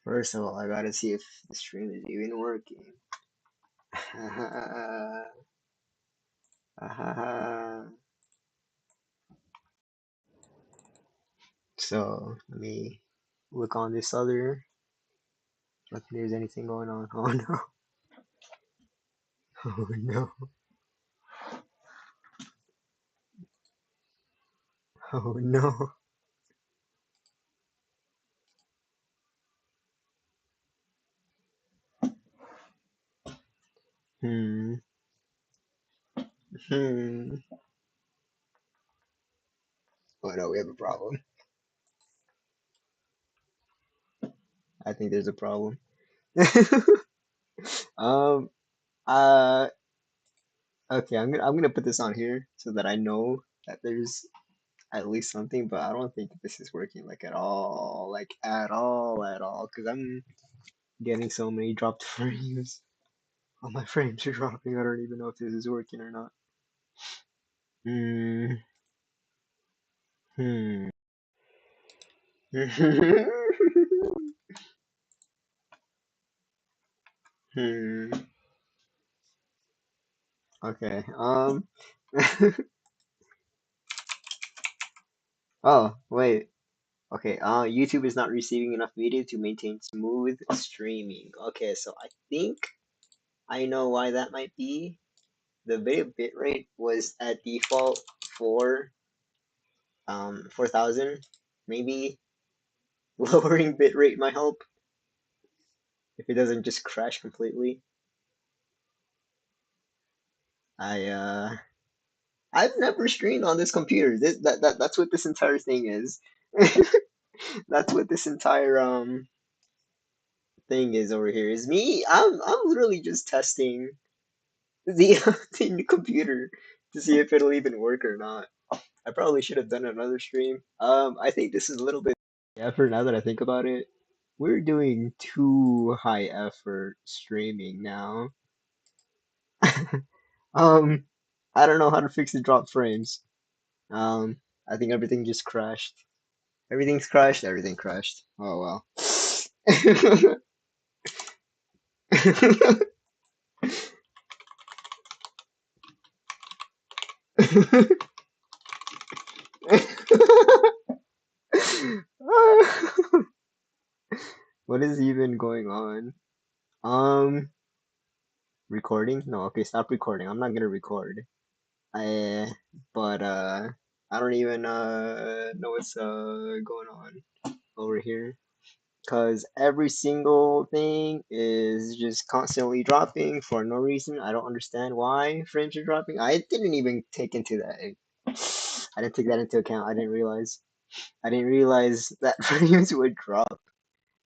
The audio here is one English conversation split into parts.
First of all, I gotta see if the stream is even working. So let me look on this other. Not that there's anything going on. Oh no! Oh no! Oh no! Hmm. Hmm. Oh no, we have a problem. I think there's a problem. um. Uh. Okay. I'm gonna put this on here so that I know that there's at least something, but I don't think this is working like at all, because I'm getting so many dropped frames. All my frames are dropping. I don't even know if this is working or not. Hmm. Hmm. Hmm. Okay. Oh, wait. Okay. YouTube is not receiving enough video to maintain smooth streaming. Okay, so I think I know why that might be. The video bitrate was at default for 4000. Maybe lowering bitrate might help if it doesn't just crash completely. I I've never streamed on this computer. That's what this entire thing is. That's what this entire thing is over here. Is me. I'm literally just testing the the new computer to see if it'll even work or not. I probably should have done another stream. I think this is a little bit effort now that I think about it. We're doing too high effort streaming now. Um, I don't know how to fix the drop frames. I think everything just crashed. Everything's crashed. Everything crashed. Oh well. What is even going on? Um, recording? No, okay, stop recording. I'm not gonna record. I, but I don't even know what's going on over here. Because every single thing is just constantly dropping for no reason. I don't understand why frames are dropping. I didn't even take into that. I didn't take that into account. I didn't realize. I didn't realize that frames would drop.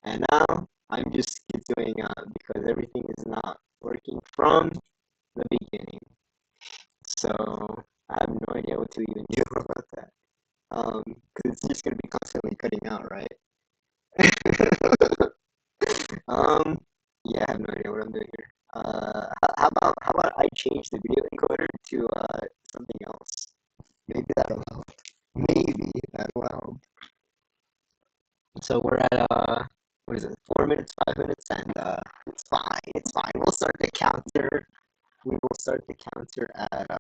And now I'm just keep doing because everything is not working from the beginning. So I have no idea what to even do about that. Because it's just gonna be constantly cutting out, right? Um, yeah, I have no idea what I'm doing here. How about I change the video encoder to something else? Maybe that'll help. Maybe that'll help. So we're at what is it? 4 minutes, 5 minutes, and it's fine. It's fine. We'll start the counter. We will start the counter at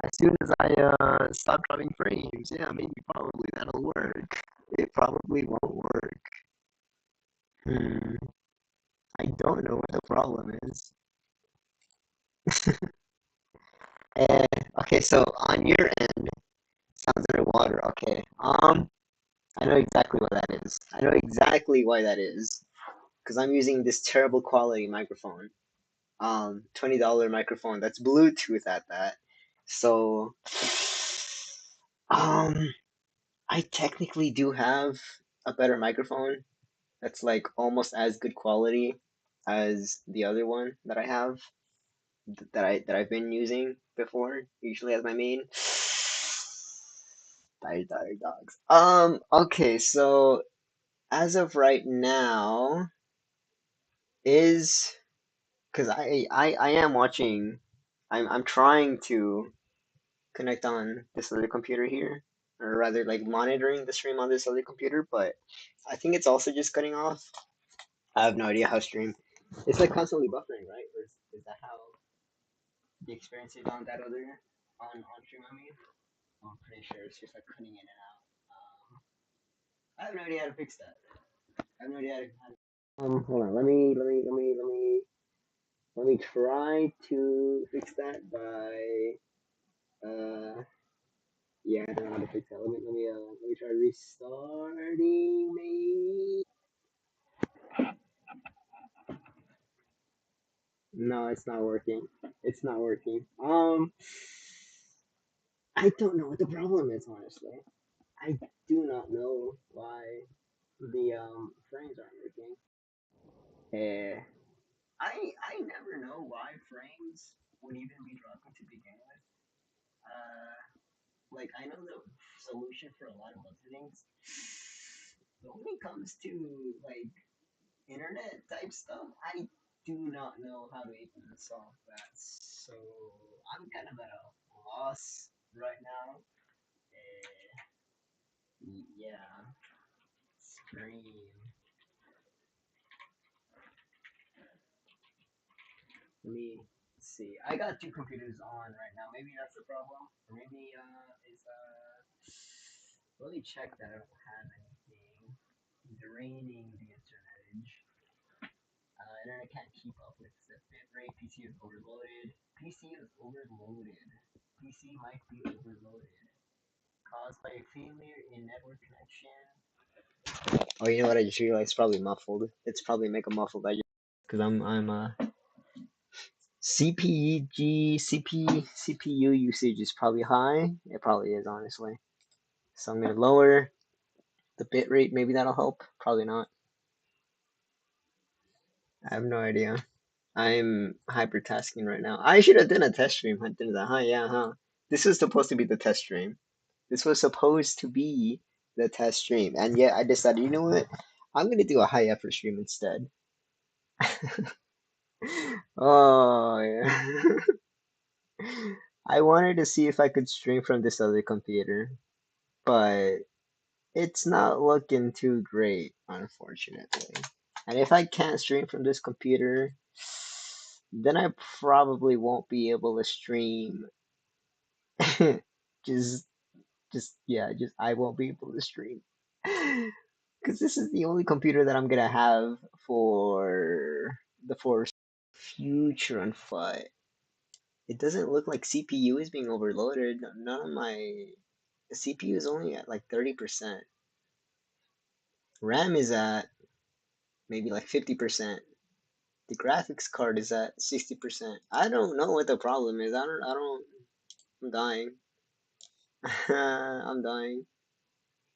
as soon as I stop dropping frames. Yeah, maybe probably that'll work. It probably won't work. Hmm. I don't know what the problem is. Eh, okay, so on your end, sounds underwater. Okay. I know exactly what that is. I know exactly why that is. Because I'm using this terrible quality microphone. $20 microphone that's Bluetooth at that. So, um, I technically do have a better microphone that's like almost as good quality as the other one that I have that I've been using before, usually as my main. Tired dogs. Okay, so as of right now, is because I am watching. I'm trying to connect on this other computer here. or rather like monitoring the stream on this other computer, but I think it's also just cutting off. I have no idea how stream. It's like constantly buffering, right? Or is that how the experience is on that other on stream? I mean, I'm pretty sure it's just like cutting in and out. I have no idea how to fix that. I have no idea how to. Hold on. Let me try to fix that by yeah, I don't know how to fix that. Let me try restarting maybe. No, it's not working. It's not working. I don't know what the problem is, honestly. I do not know why the frames aren't working. Eh, I never know why frames would even be dropping to begin with. Like I know the solution for a lot of other things, but when it comes to like internet type stuff, I do not know how to even solve that. So I'm kind of at a loss right now. Yeah, stream. Let me see. I got two computers on right now. Maybe that's the problem. Or maybe is let me check that I don't have anything draining the internet. Internet can't keep up with the bit rate. PC is overloaded. PC is overloaded. PC might be overloaded. Caused by a failure in network connection. Oh, you know what? I just realized it's probably muffled. It's probably make a muffled. I just because I'm CPU usage is probably high. It probably is, honestly. So I'm gonna lower the bit rate. Maybe that'll help. Probably not. I have no idea. I'm hypertasking right now. I should have done a test stream. I did that. Huh? Yeah, huh? This was supposed to be the test stream. This was supposed to be the test stream. And yet I decided, you know what? I'm gonna do a high effort stream instead. Oh yeah. I wanted to see if I could stream from this other computer, but it's not looking too great, unfortunately. And if I can't stream from this computer, then I probably won't be able to stream. just, just I won't be able to stream because this is the only computer that I'm gonna have for the for future and fight. It doesn't look like CPU is being overloaded. None of my the CPU is only at like 30%. RAM is at maybe like 50%. The graphics card is at 60%. I don't know what the problem is. I'm dying. I'm dying.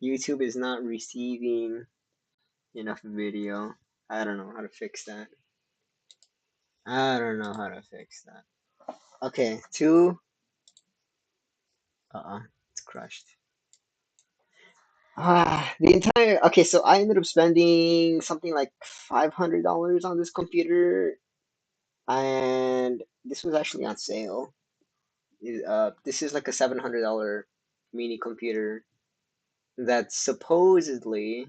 YouTube is not receiving enough video. I don't know how to fix that. I don't know how to fix that. Okay, two. It's crushed. The entire. Okay, so I ended up spending something like $500 on this computer, and this was actually on sale. This is like a $700 mini computer that's supposedly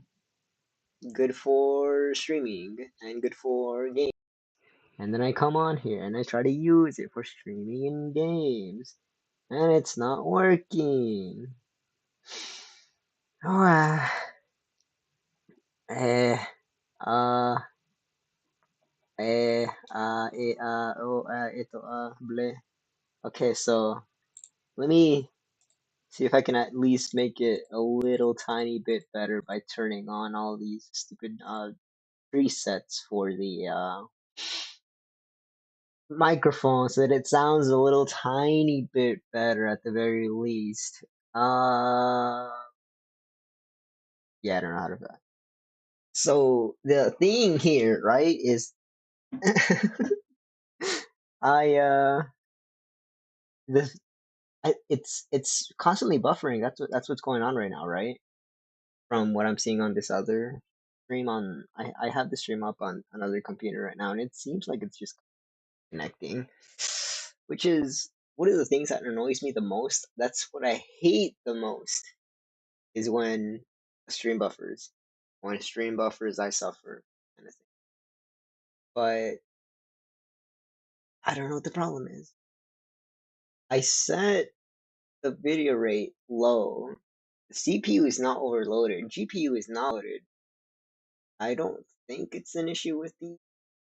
good for streaming and good for games. And then I come on here and I try to use it for streaming in games, and it's not working. Oh, eh, uh, bleh. Okay, so let me see if I can at least make it a little tiny bit better by turning on all these stupid presets for the microphone so that it sounds a little tiny bit better at the very least. Uh, yeah, I don't know how to. So the thing here, right, is I this it's constantly buffering. That's what's going on right now, right? From what I'm seeing on this other stream on I have the stream up on another computer right now, and it seems like it's just connecting, which is one of the things that annoys me the most. That's what I hate the most. is when a stream buffers. When a stream buffers, I suffer, kind of thing. But I don't know what the problem is. I set the video rate low. The CPU is not overloaded. GPU is not loaded. I don't think it's an issue with the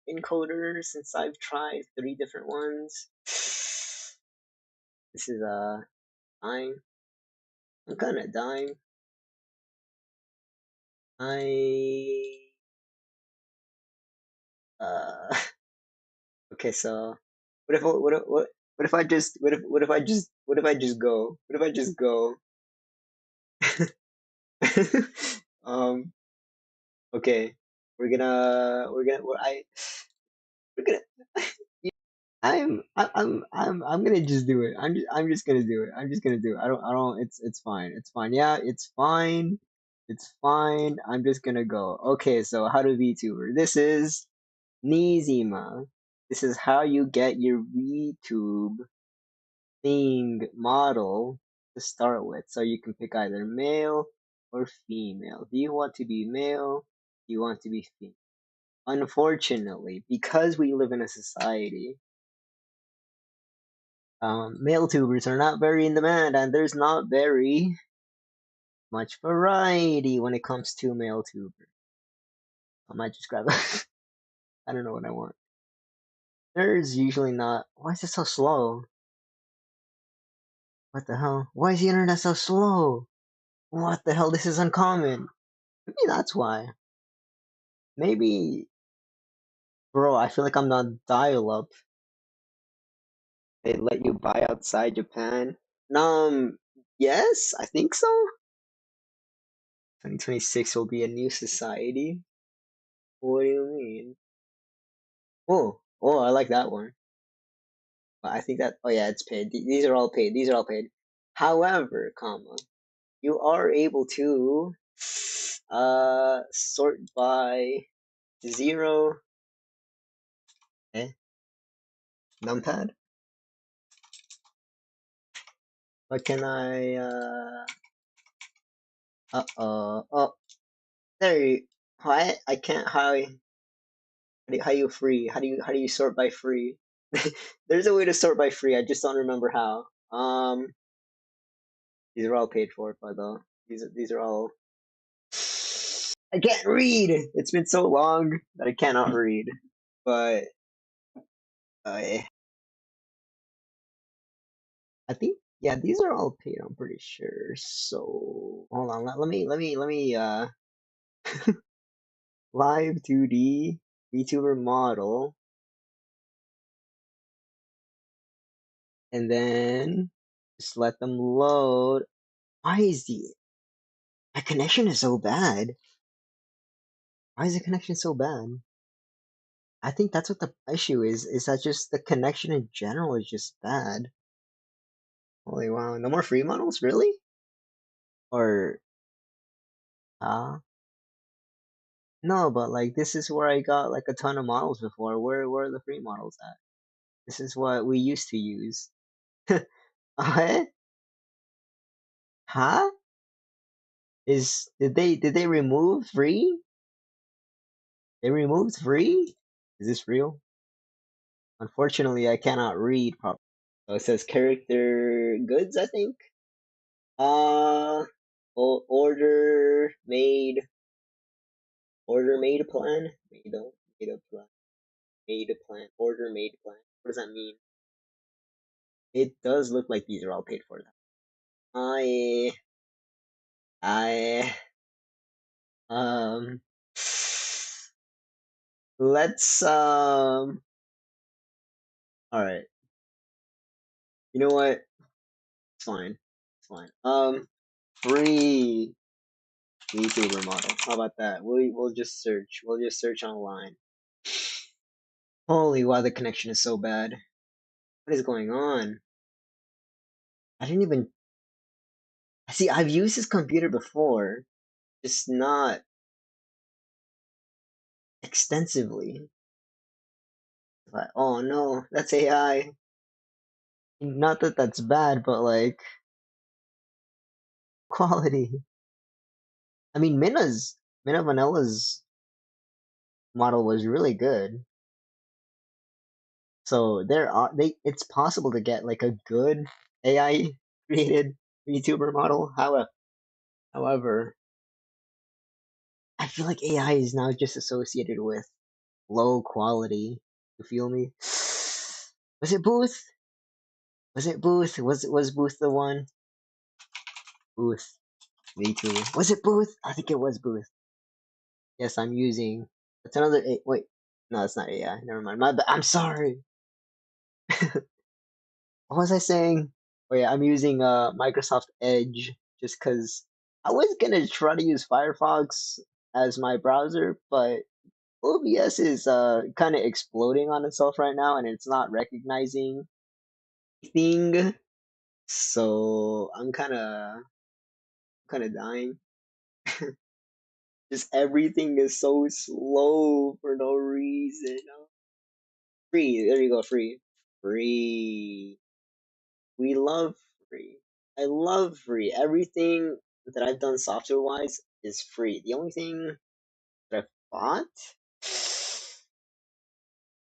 encoder since I've tried 3 different ones. This is dying. I'm kinda dying. I uh okay, so what if I just what if I just go? What if I just go? um okay. We're gonna I'm gonna just do it. I'm just gonna do it. I'm just gonna do it. I don't it's fine. It's fine. Yeah, it's fine. It's fine. I'm just gonna go. Okay, so how to VTuber. This is Nizima. This is how you get your VTube thing model to start with. So you can pick either male or female. Do you want to be male? Do you want to be female? Unfortunately, because we live in a society, male tubers are not very in demand, and there's not very much variety when it comes to male tubers. I might just grab it. I don't know what I want. There's usually not. Why is it so slow? What the hell? Why is the internet so slow? What the hell? This is uncommon. Maybe that's why. Maybe, bro, I feel like I'm not dial up. They let you buy outside Japan. Um, yes, I think so. 2026 will be a new society. What do you mean? Oh, I like that one. But I think that, oh yeah, it's paid. These are all paid. These are all paid. However, comma, you are able to, sort by zero, numpad. What can I, oh, there you, what? I can't, how you free? How do you sort by free? There's a way to sort by free. I just don't remember how. These are all paid for by the. These are all. I can't read. It's been so long that I cannot read. But I I think yeah, these are all paid. I'm pretty sure. So hold on. Let me live 2D VTuber model, and then just let them load. Why is the my connection is so bad? Why is the connection so bad? I think that's what the issue is. Is that just the connection in general is just bad? Holy wow! No more free models, really? Or no, but like this is where I got like a ton of models before. Where are the free models at? This is what we used to use. What? Huh? Is did they remove free? They removed free? Is this real? Unfortunately, I cannot read properly. So it says character goods, I think. Uh, order made plan, made a plan, made a plan, order made plan. What does that mean? It does look like these are all paid for. I I um let's all right. You know what? It's fine. It's fine. Free YouTuber model. How about that? We'll just search. We'll just search online. Holy wow, the connection is so bad. What is going on? I didn't even see. I've used this computer before, just not extensively. But oh no, that's AI. Not that that's bad, but like quality. I mean, Mina Vanilla's model was really good. So it's possible to get like a good AI created VTuber model. However, I feel like AI is now just associated with low quality. You feel me? Was it Booth? Was it Booth? Was Booth the one? Booth VTuber. Was it Booth? I think it was Booth. Yes, I'm using. It's another. Wait, no, it's not AI. Never mind. I'm sorry. What was I saying? Oh yeah, I'm using Microsoft Edge just because I was gonna try to use Firefox as my browser, but OBS is kind of exploding on itself right now, and it's not recognizing anything. So I'm kind of dying. Just everything is so slow for no reason. Free, there you go, free, free. We love free. I love free. Everything that I've done software wise is free. The only thing that I've bought,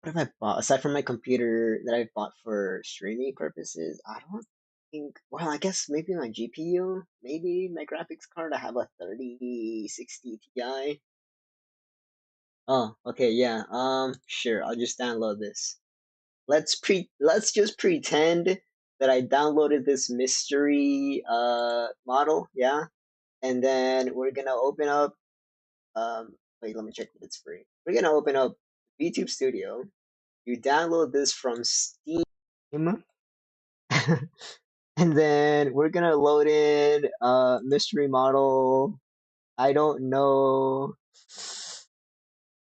what have I bought aside from my computer that I've bought for streaming purposes? I don't think. Well, I guess maybe my GPU, maybe my graphics card. I have a 3060 Ti. Oh, okay, yeah. Sure. I'll just download this. Let's just pretend that I downloaded this mystery model, yeah? And then we're gonna open up wait, let me check if it's free. We're gonna open up VTube Studio. You download this from Steam. And then we're gonna load in mystery model. I don't know,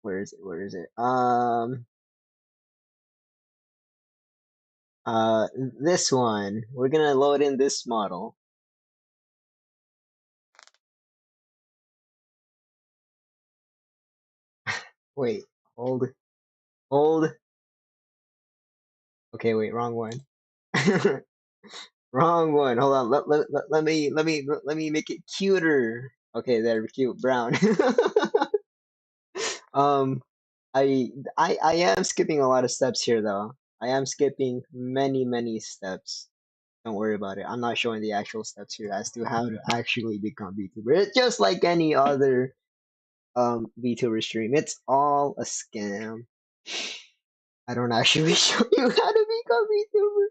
where is it? Where is it? Uh this one. We're gonna load in this model. Wait, hold, hold. Okay, wait, wrong one. Wrong one. Hold on. Let me make it cuter. Okay, there, cute, brown. um, I am skipping a lot of steps here though. I am skipping many steps. Don't worry about it. I'm not showing the actual steps here as to how to actually become VTuber. It's just like any other VTuber stream. It's all a scam. I don't actually show you how to become VTuber.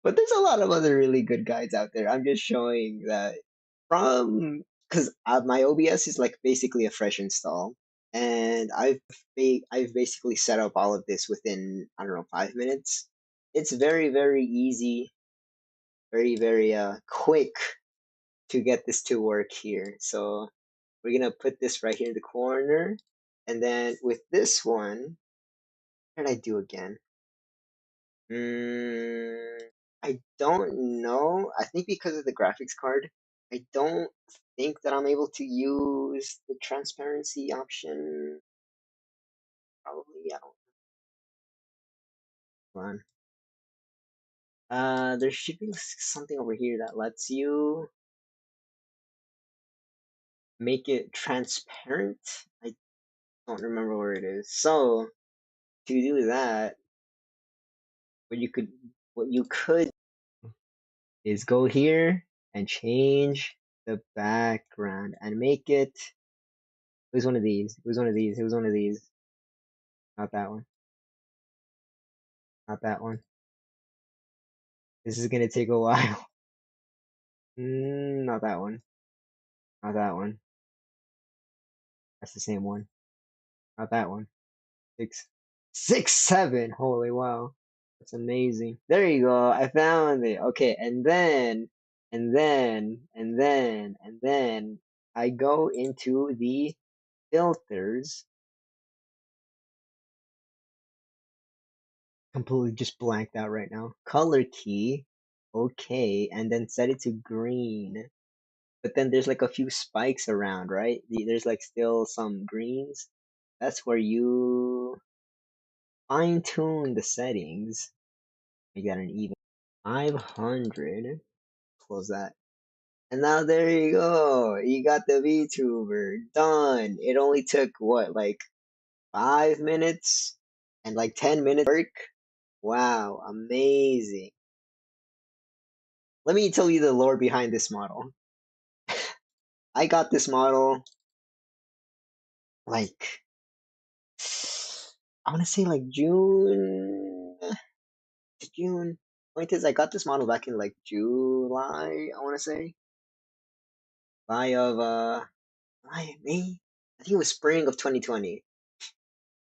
But there's a lot of other really good guides out there. I'm just showing that from because my OBS is like basically a fresh install, and I've basically set up all of this within, I don't know, 5 minutes. It's very easy, very quick to get this to work here. So we're gonna put this right here in the corner, and then with this one, what did I do again? Mm, I don't know. I think because of the graphics card, I don't think that I'm able to use the transparency option. Probably, I don't know. There should be something over here that lets you make it transparent. I don't remember where it is. So to do that, what you could what you could is go here and change the background and make it. It was one of these. It was one of these. It was one of these. Not that one. Not that one. This is gonna take a while. Not that one. Not that one. That's the same one. Not that one. Six, six, seven. Holy wow. That's amazing. There you go. I found it. Okay, and then I go into the filters. Completely just blanked out right now. Color key. Okay, and then set it to green. But then there's like a few spikes around, right? There's like still some greens. That's where you fine tune the settings. You got an even 500. Close that. And now there you go. You got the VTuber done. It only took what, like 5 minutes and like 10 minutes work. Wow, amazing. Let me tell you the lore behind this model. I got this model like I want to say like June. Point is, I got this model back in like July. I want to say July of May. I think it was spring of 2020.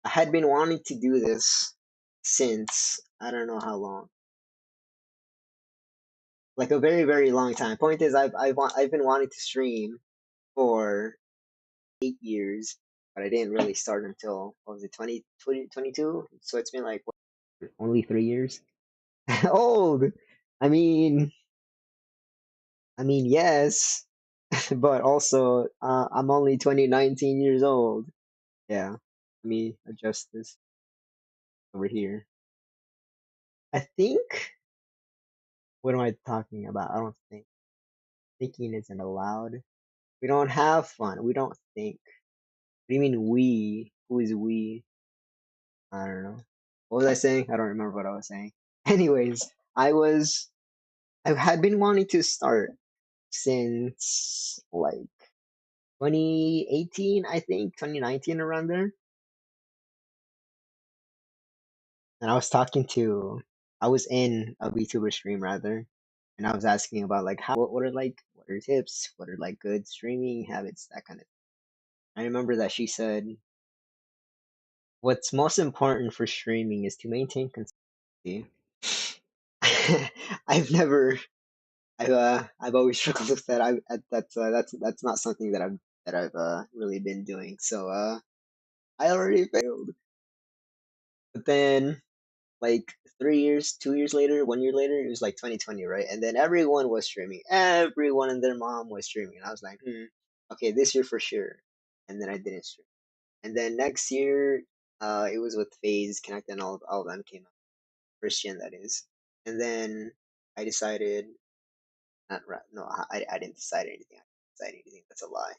I had been wanting to do this since I don't know how long, like a very very long time. Point is, I've been wanting to stream for 8 years, but I didn't really start until what was it 2022? So it's been like what, only 3 years. Old. I mean, yes, but also I'm only 19 years old. Yeah, let me adjust this over here. I think. What am I talking about? I don't think thinking isn't allowed. We don't have fun. We don't think. What do you mean we? Who is we? I don't know. What was I saying? I don't remember what I was saying. Anyways, I had been wanting to start since like 2018, I think, 2019 around there. And I was in a VTuber stream rather, and I was asking about like what are tips, what are like good streaming habits, that kind of. I remember that she said what's most important for streaming is to maintain consistency. I've never, I've always struggled with that. That's not something that I've really been doing. So I already failed. But then like 3 years, 2 years later, 1 year later, it was like 2020, right? And then everyone was streaming. Everyone and their mom was streaming. And I was like, okay, this year for sure. And then I didn't stream. And then next year, it was with Phase Connect and all of them came out. First gen, that is. And then I decided, not right, no, I didn't decide anything. I didn't decide anything. That's a lie.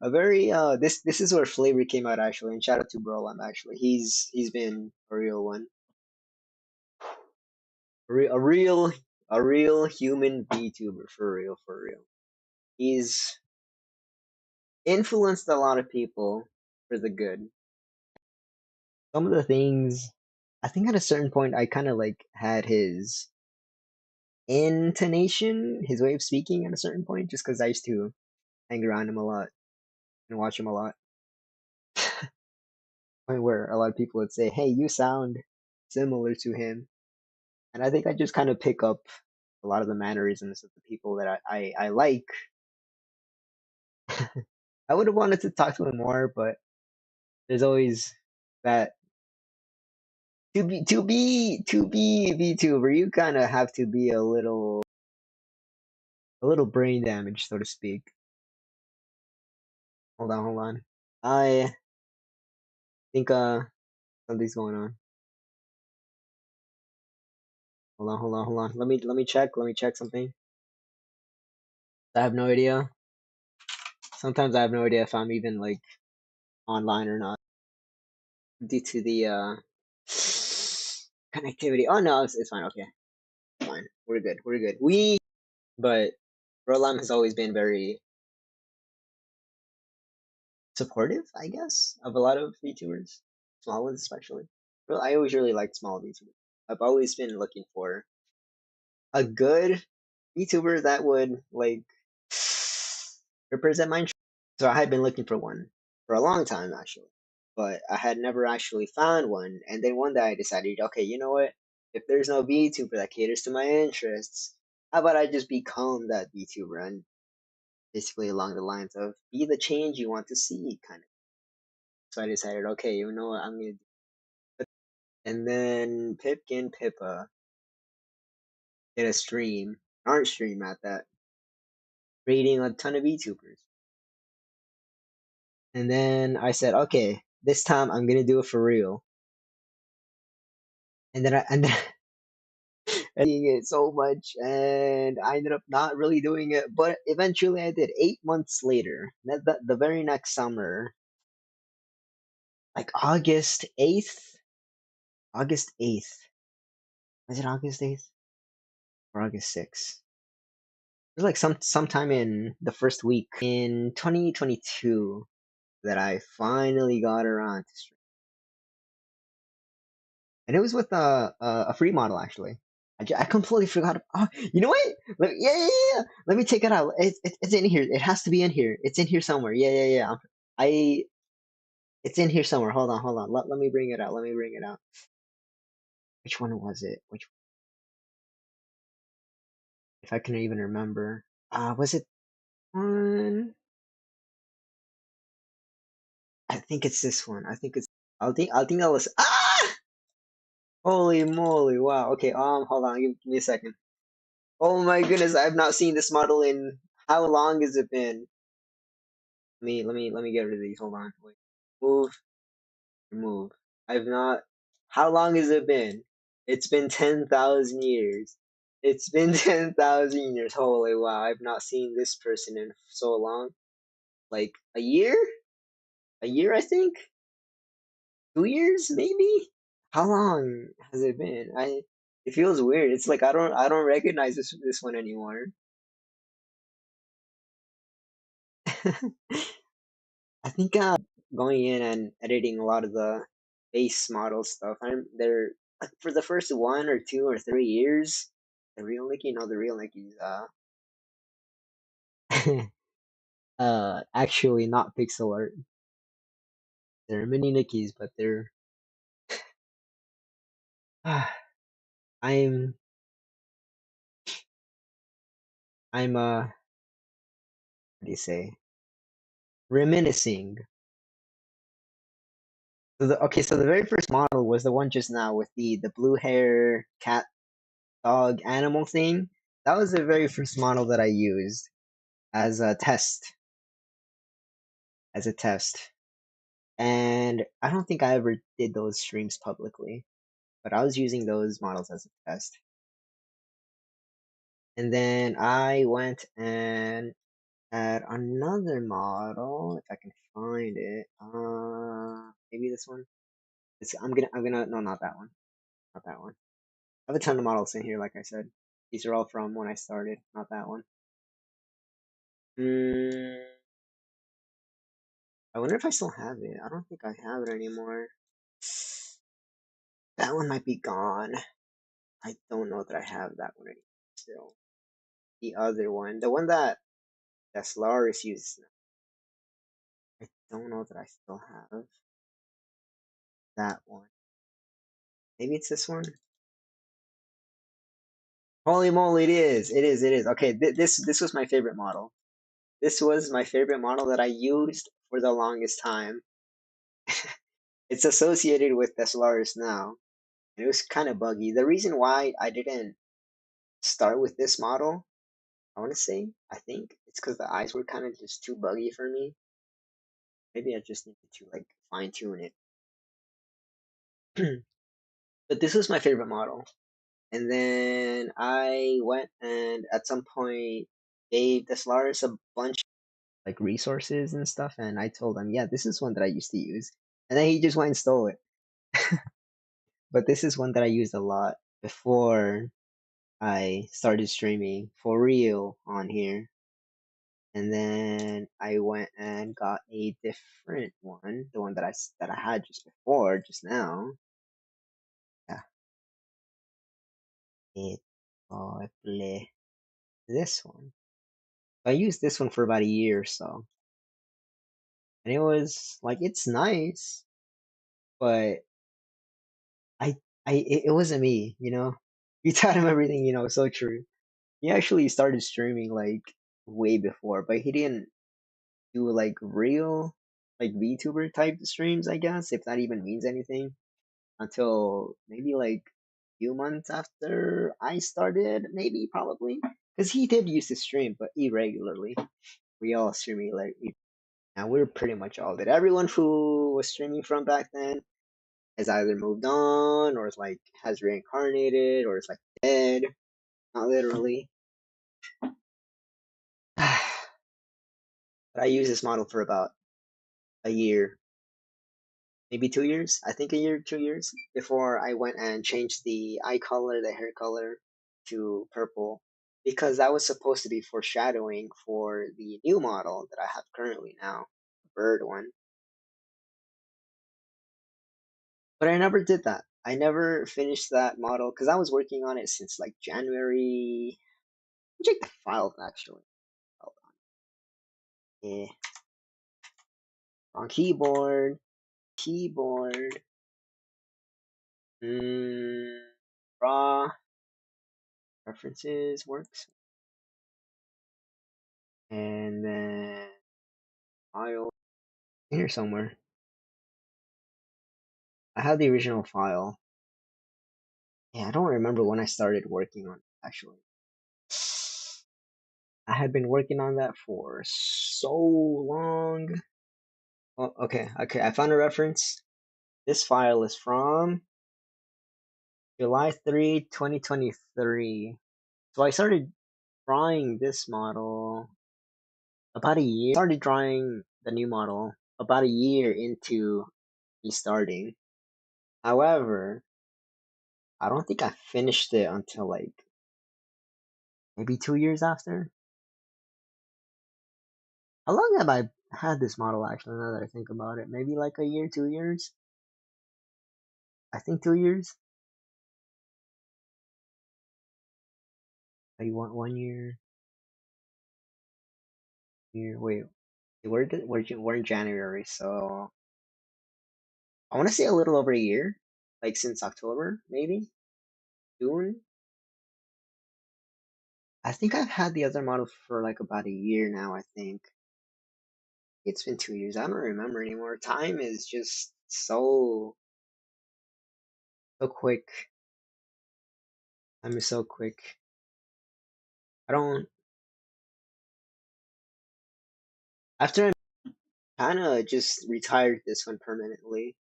A very this is where Flavor came out actually, and shout out to Brolam actually. He's been a real one. A real human VTuber for real, for real. He's influenced a lot of people for the good. Some of the things, I think at a certain point I kind of like had his intonation, his way of speaking at a certain point, just because I used to hang around him a lot and watch him a lot. Point where a lot of people would say, "Hey, you sound similar to him," and I think I just kind of pick up a lot of the mannerisms of the people that I like. I would have wanted to talk to him more, but there's always that to be VTuber, you kind of have to be a little brain damaged, so to speak. Hold on. I think something's going on. Hold on. Let me check something. I have no idea. Sometimes I have no idea if I'm even like online or not due to the connectivity. Oh no, it's fine. Okay, fine. We're good. We're good. But Rolam has always been very supportive, I guess, of a lot of VTubers, small ones especially. Well, I always really liked small VTubers. I've always been looking for a good VTuber that would like represent my interest. So I had been looking for one for a long time actually, but I had never actually found one. And then one day I decided, okay, you know what? If there's no VTuber that caters to my interests, how about I just become that VTuber and basically along the lines of be the change you want to see, kind of. So I decided, okay, you know what, I'm gonna do. And then Pipkin Pippa did a stream, an art stream at that, rating a ton of VTubers. And then I said, okay, this time I'm gonna do it for real. And then seeing it so much, and I ended up not really doing it. But eventually, I did. 8 months later, the very next summer, like August 8th. Was it August 8th or August 6th? It was like sometime in the first week in 2022 that I finally got around to stream, and it was with a free model actually. I completely forgot. Oh, you know what? Yeah, yeah, yeah, yeah. Let me take it out. It's in here. It has to be in here. It's in here somewhere. Yeah, yeah, yeah. I It's in here somewhere. Hold on. Let me bring it out. Let me bring it out. Which one was it? Which if I can even remember. Was it one? I think it's this one. I think it's. I'll think that was. Holy moly! Wow. Okay. Hold on. Give me a second. Oh my goodness! I've not seen this model in how long has it been? Let me get rid of these. Hold on. Wait. Move. Remove. I've not. How long has it been? It's been 10,000 years. It's been 10,000 years. Holy wow! I've not seen this person in so long. Like a year? A year, I think. 2 years, maybe. How long has it been? It feels weird. It's like I don't recognize this one anymore. I think going in and editing a lot of the base model stuff. They're like for the first 1 or 2 or 3 years, the real Nikki, no, the real Nikki's actually not pixel art. They're mini Nickies, but they're I'm what do you say? Reminiscing. So the very first model was the one just now with the blue hair cat dog animal thing. That was the very first model that I used as a test. As a test. And I don't think I ever did those streams publicly, but I was using those models as a test. And then I went and had another model, if I can find it. Maybe this one. No, not that one. Not that one. I have a ton of models in here, like I said. These are all from when I started, not that one. Mm, I wonder if I still have it. I don't think I have it anymore. That one might be gone. I don't know that I have that one anymore still. The other one, the one that Solaris uses, I don't know that I still have that one. Maybe it's this one. Holy moly, it is! It is! It is! Okay, this was my favorite model. This was my favorite model that I used for the longest time. It's associated with the Solaris now, and it was kind of buggy. The reason why I didn't start with this model, I want to say, I think it's because the eyes were kind of just too buggy for me. Maybe I just needed to like fine tune it. But this was my favorite model. And then I went and at some point gave the Solaris a bunch like resources and stuff, and I told him, yeah, this is one that I used to use. And then he just went and stole it. But this is one that I used a lot before I started streaming for real on here. And then I went and got a different one, the one that I had just before, just now. Yeah, it probably this one. I used this one for about a year or so, and it was like it's nice, but I it wasn't me, you know. You taught him everything, so true. He actually started streaming like way before, but he didn't do like real like VTuber type streams, I guess, if that even means anything, until maybe like few months after I started, maybe probably. Because he did used to stream, but irregularly. We all stream like and we're pretty much all did. Everyone who was streaming from back then, has either moved on or is like has reincarnated or is like dead. Not literally. But I used this model for about a year, maybe 2 years. I think a year, 2 years before I went and changed the eye color, the hair color to purple because that was supposed to be foreshadowing for the new model that I have currently now, the bird one. But I never did that. I never finished that model because I was working on it since like January. Check the file actually. Hold on. Yeah, on keyboard, keyboard. Mm, raw references works, and then file here somewhere. I have the original file. Yeah, I don't remember when I started working on it actually. I had been working on that for so long. Oh, okay. I found a reference. This file is from July 3, 2023. So I started drawing this model about a year. Started drawing the new model about a year into me starting. However, I don't think I finished it until like maybe 2 years after. How long have I had this model actually now that I think about it? Maybe like a year, 2 years? I think 2 years. Like one year, year. Wait, we're in January, so I want to say a little over a year, like since October, maybe June. I think I've had the other model for like about a year now. I think it's been 2 years. I don't remember anymore. Time is just so quick. Time is so quick. I don't. After I kind of just retired this one permanently,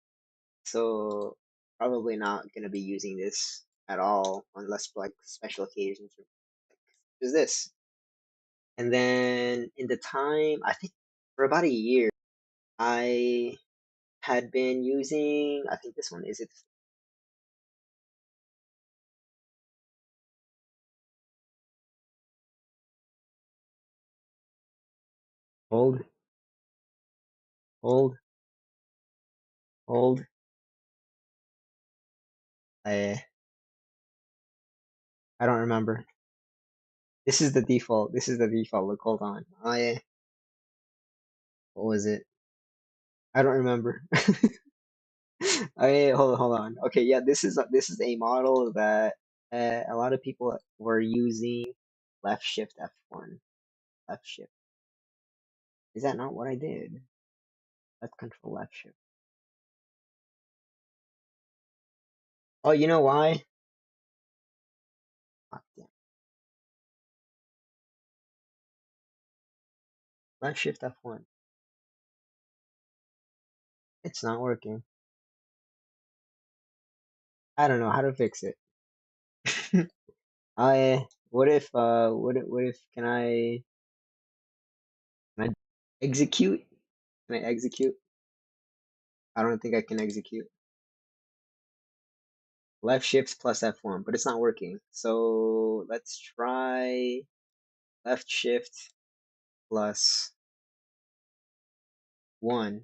so probably not gonna be using this at all unless for like special occasions. Or, like, is this? And then in the time, I think for about a year, I had been using. I think this one is it. Hold, hold, hold. I I don't remember. This is the default. This is the default. Look, hold on. What was it? I don't remember. Hold on. Okay, yeah, this is a model that a lot of people were using left shift F1. Left shift. Is that not what I did? Left control left shift. Oh, you know why? Ah, damn. Left shift F1. It's not working. I don't know how to fix it. What if can I execute? Can I execute? I don't think I can execute. Left shift plus F1, but it's not working. So let's try left shift plus 1.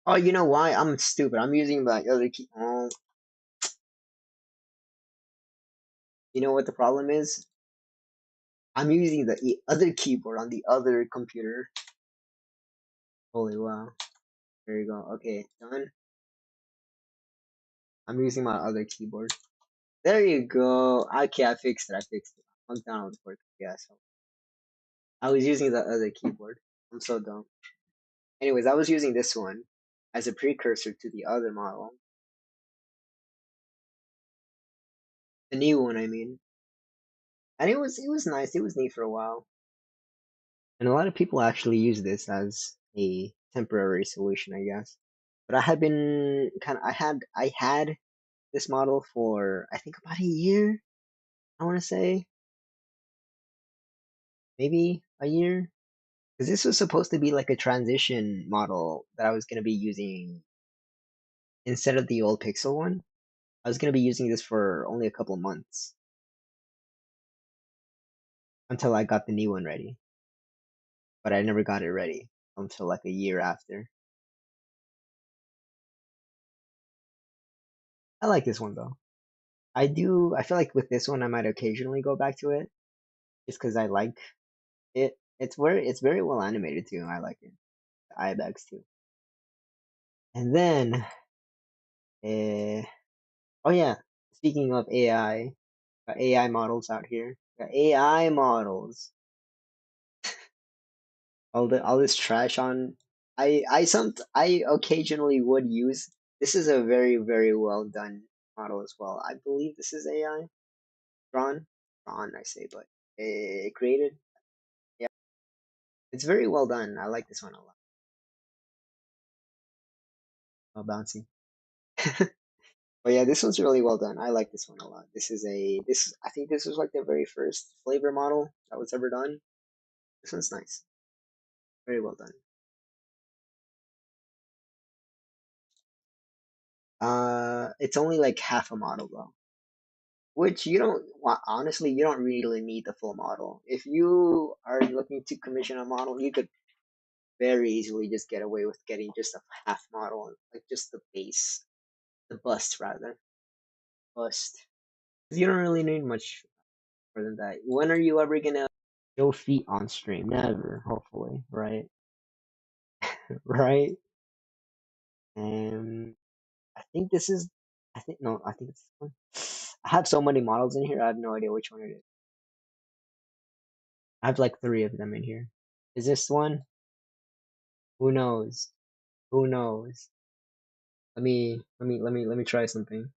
Oh, you know why? I'm stupid. I'm using the other key. Oh, you know what the problem is? I'm using the other keyboard on the other computer. Holy wow. There you go. Okay, done. I'm using my other keyboard. There you go. Okay, I fixed it. I fixed it. I'm down with work. Yeah, so I was using the other keyboard. I'm so dumb. Anyways, I was using this one as a precursor to the other model. The new one, I mean. And it was nice. It was neat for a while. And a lot of people actually use this as a temporary solution, I guess. But I had been I had this model for I think about a year. I want to say maybe a year because this was supposed to be like a transition model that I was gonna be using instead of the old Pixel one. I was gonna be using this for only a couple months until I got the new one ready. But I never got it ready until like a year after. I like this one though. I do. I feel like with this one, I might occasionally go back to it just because I like it. It's very well animated too. I like it. The ibex too. And then, uh, oh yeah, speaking of AI, got AI models out here. Got AI models. All this trash on. I occasionally would use. This is a very well done model as well. I believe this is AI drawn. I say, but created. Yeah, it's very well done. I like this one a lot. Oh, bouncy. But yeah, this one's really well done. I like this one a lot. I think this was like the very first flavor model that was ever done. This one's nice. Very well done. It's only like half a model though. Which you don't honestly you don't really need the full model. If you are looking to commission a model, you could very easily just get away with getting just a half model, like just the base, the bust rather. Bust. You don't really need much more than that. When are you ever gonna show feet on stream? Never, hopefully, right? Right? And I think this is. I think no. I think it's this one. I have so many models in here. I have no idea which one it is. I have like three of them in here. Is this one? Who knows? Who knows? Let me try something.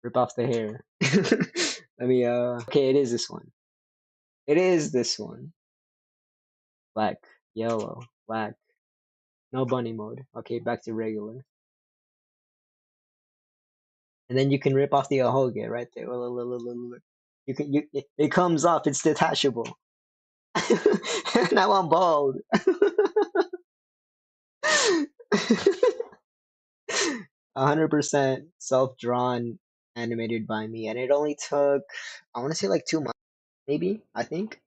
Rip off the hair. Let me. Okay, it is this one. It is this one. Black, yellow, black. No bunny mode. Okay, back to regular. And then you can rip off the ahoge right there. You can it comes off. It's detachable. Now I'm bald. 100% self-drawn, animated by me, and it only took I want to say like 2 months, maybe. I think.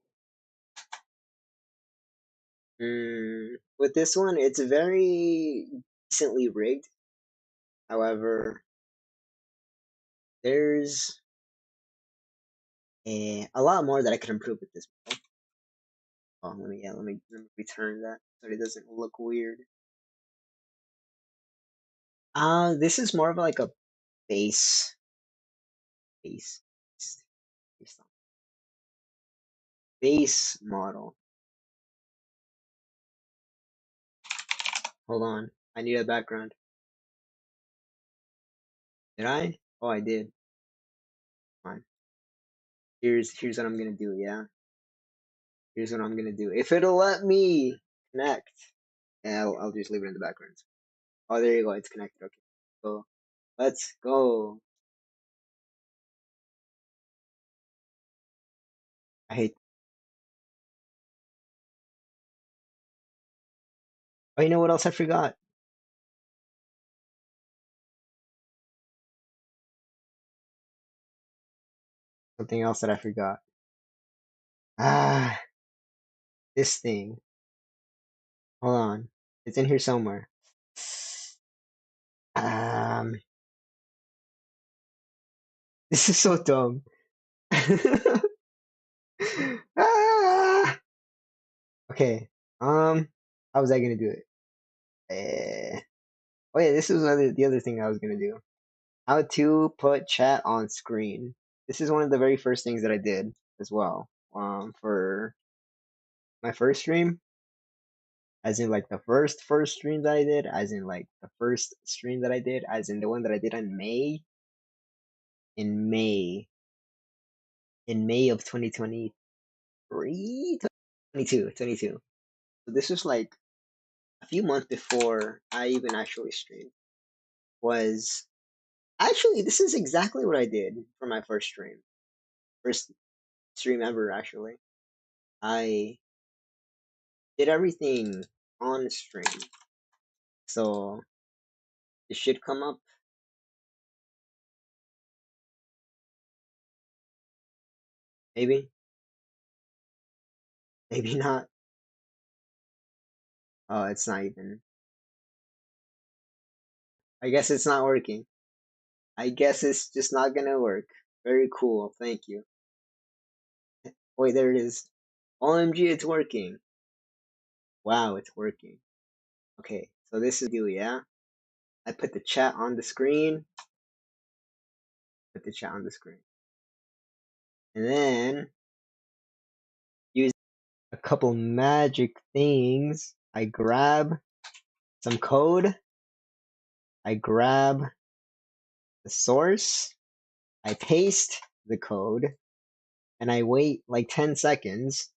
With this one, it's very decently rigged. However, there's a lot more that I could improve with this. Oh, let me return that so it doesn't look weird. This is more of like a base, base, base, base model. Hold on, I need a background. Did I? Oh, I did. Fine. Here's what I'm gonna do. Yeah, here's what I'm gonna do. If it'll let me connect, yeah, I'll just leave it in the background. Oh, there you go. It's connected. Okay, so let's go. I hate. Oh, you know what else I forgot? Something else that I forgot. Ah, this thing. Hold on. It's in here somewhere. Um, this is so dumb. Ah! Okay. How was I gonna do it? Oh yeah, this is the other thing I was gonna do. How to put chat on screen. This is one of the very first things that I did as well. For my first stream, as in like the first stream that I did, as in like the first stream that I did, as in the one that I did in May, in May of 2023, 22. So this was like a few months before I even actually streamed was actually this is exactly what I did for my first stream ever. Actually, I did everything on stream, so it should come up. Maybe, maybe not. Oh, it's not even. I guess it's not working. I guess it's just not gonna work. Very cool. Thank you. Wait, there it is. OMG, it's working. Wow, it's working. Okay, so this is do, yeah? I put the chat on the screen. Put the chat on the screen. And then use a couple magic things. I grab some code. I grab the source. I paste the code. And I wait like 10 seconds.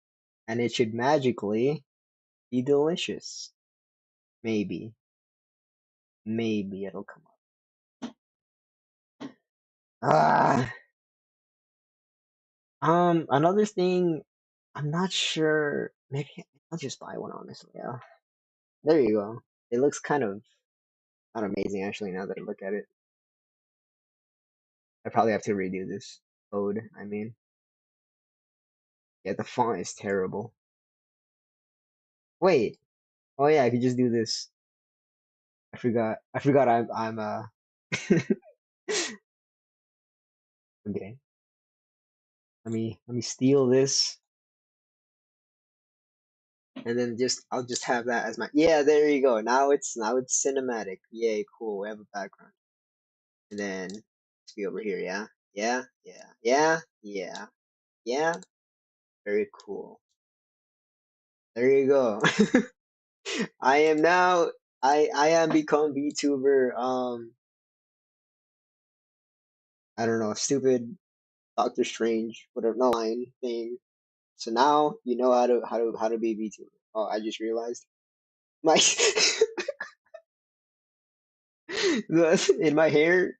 And it should magically be delicious. Maybe. Maybe it'll come up. Ah. Another thing, I'm not sure. Maybe I'll just buy one, honestly. Yeah. There you go. It looks kind of not amazing, actually, now that I look at it. I probably have to redo this code. I mean, yeah, the font is terrible. Wait. Oh yeah, I could just do this. I forgot. I forgot. I'm. Okay. Let me steal this, and then I'll just have that as my. Yeah, there you go. Now it's cinematic. Yay, cool. We have a background, and then let's be over here. Yeah. Yeah. Yeah. Yeah. Yeah. Yeah. Very cool. There you go. I am now. I am become VTuber. I don't know, stupid Doctor Strange, whatever, no line thing. So now you know how to be VTuber. Oh, I just realized my in my hair.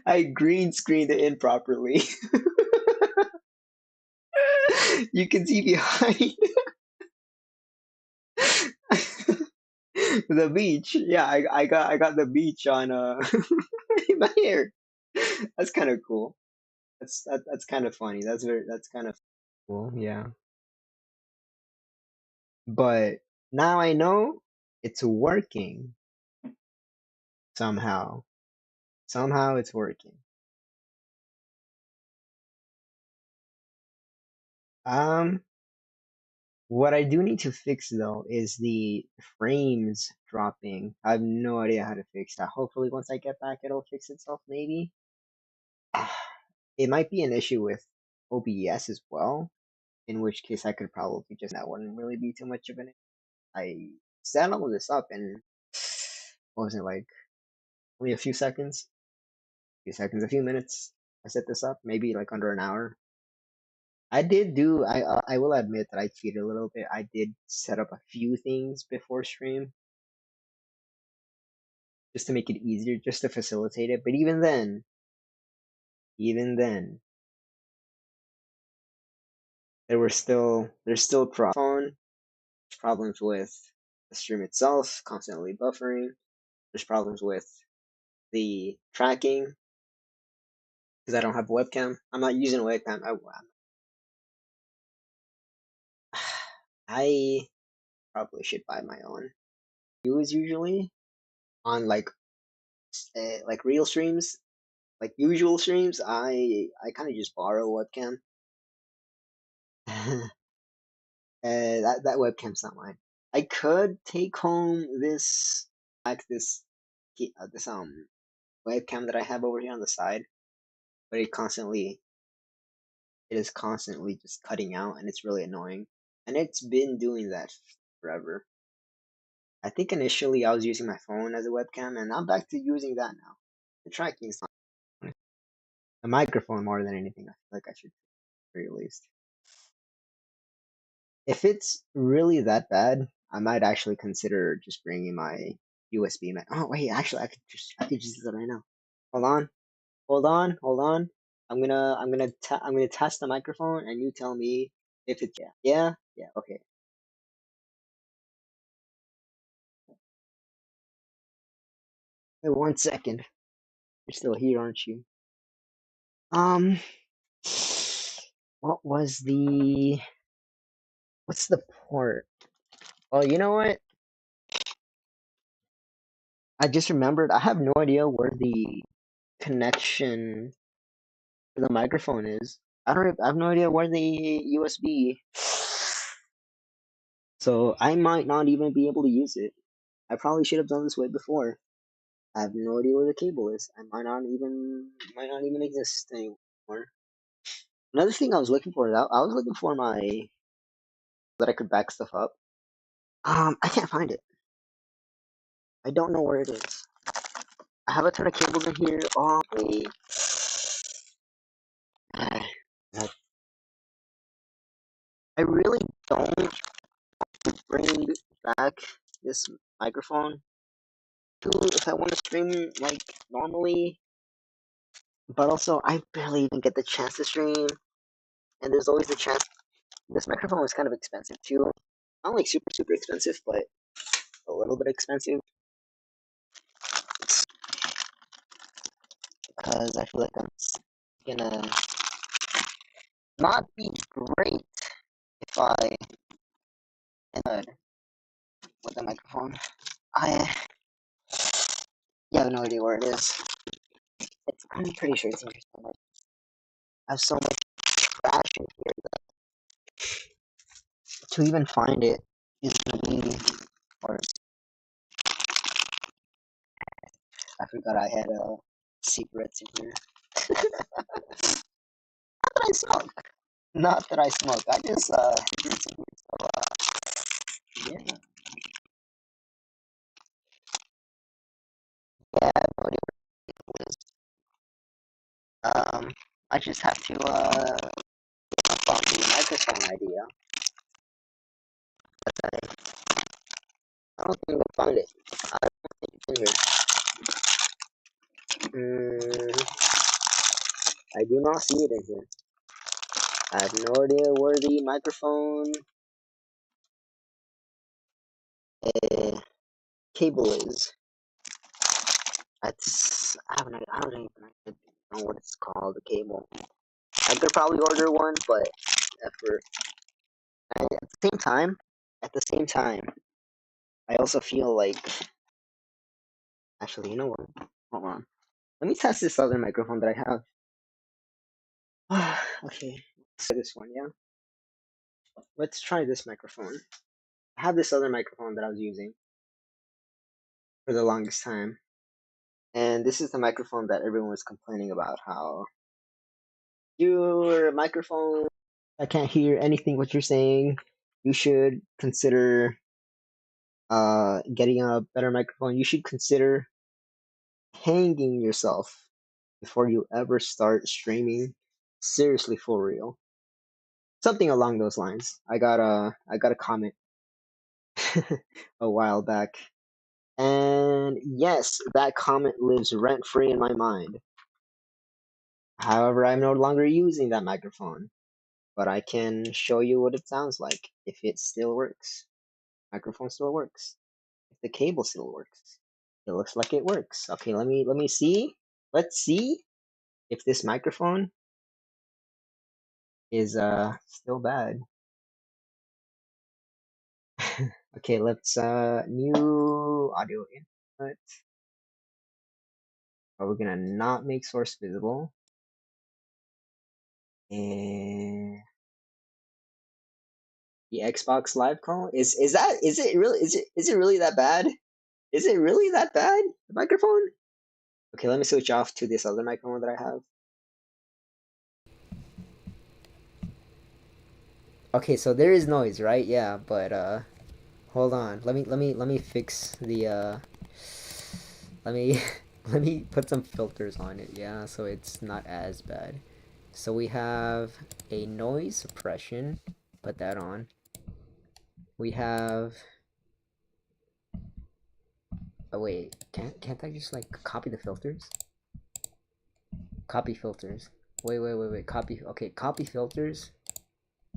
I green screened it improperly. You can see behind the beach. Yeah, I got the beach on in my hair. That's kind of cool. That's kind of funny. That's kind of cool. Yeah. But now I know it's working somehow. Somehow it's working. Um, what I do need to fix though is the frames dropping. I have no idea how to fix that. Hopefully, once I get back, it'll fix itself. Maybe. It might be an issue with OBS as well. In which case, I could probably just that wouldn't really be too much of an. I set all of this up and what was it like? Only a few seconds. A few minutes. I set this up, maybe like under an hour. I did do. I will admit that I cheated a little bit. I did set up a few things before stream just to make it easier, just to facilitate it. But even then, there's still problems with the stream itself, constantly buffering. There's problems with the tracking because I don't have a webcam. I'm not using a webcam. I probably should buy my own. Use usually on like real streams, like usual streams. I kind of just borrow a webcam. That webcam's not mine. I could take home this webcam that I have over here on the side, but it is constantly just cutting out, and it's really annoying. And it's been doing that forever. I think initially I was using my phone as a webcam, and I'm back to using that now. The tracking is not a microphone more than anything. I feel like I should, at the very least. If it's really that bad, I might actually consider just bringing my USB mic. Oh wait, actually, I could just do that right now. Hold on, hold on. I'm gonna test the microphone, and you tell me if it's yeah. Okay. Wait 1 second. You're still here, aren't you? Um, what was the what's the port? Oh, you know what? I just remembered. I have no idea where the connection to the microphone is. I have no idea where the USB. So I might not even be able to use it. I probably should have done this way before. I have no idea where the cable is. I might not even exist anymore. Another thing I was looking for, I was looking for my that I could back stuff up. I can't find it. I don't know where it is. I have a ton of cables in here. Oh wait. I I really don't bring back this microphone to if I want to stream like normally, but also I barely even get the chance to stream, and there's always the chance. This microphone was kind of expensive too. Not like super expensive, but a little bit expensive because I feel like I'm gonna not be great if I end with the microphone. I yeah, I have no idea where it is. I'm pretty sure it's in here somewhere. I have so much trash in here that to even find it is gonna be or I forgot I had secrets in here. Not that I smoke. Not that I smoke. I just did some weird stuff. Yeah. Yeah, I have no idea what it is. I just have to find the microphone idea. I don't think I'll find it. I don't think it's in here. I do not see it in here. I have no idea where the microphone uh, cable is. I don't even know what it's called, the cable. I could probably order one, but for at the same time, I also feel like actually, you know what? Hold on. Let me test this other microphone that I have. Okay, let's try this one, yeah. Let's try this microphone. I have this other microphone that I was using for the longest time, and this is the microphone that everyone was complaining about. How your microphone, I can't hear anything what you're saying. You should consider getting a better microphone. You should consider hanging yourself before you ever start streaming seriously for real. Something along those lines. I got a comment a while back. And yes, that comment lives rent free in my mind. However, I'm no longer using that microphone, but I can show you what it sounds like if it still works. Microphone still works. If the cable still works. It looks like it works. Okay, let me see. Let's see if this microphone is still bad. Okay, let's new audio input. We're gonna not make source visible. And the Xbox Live call is it really that bad? Is it really that bad? The microphone? Okay, let me switch off to this other microphone that I have. Okay, so there is noise, right? Yeah, but hold on. Let me fix the let me let me put some filters on it, yeah, so it's not as bad. So we have a noise suppression, put that on. We have. Oh wait, can't I just like copy the filters? Copy filters. Wait. Copy. Okay, copy filters.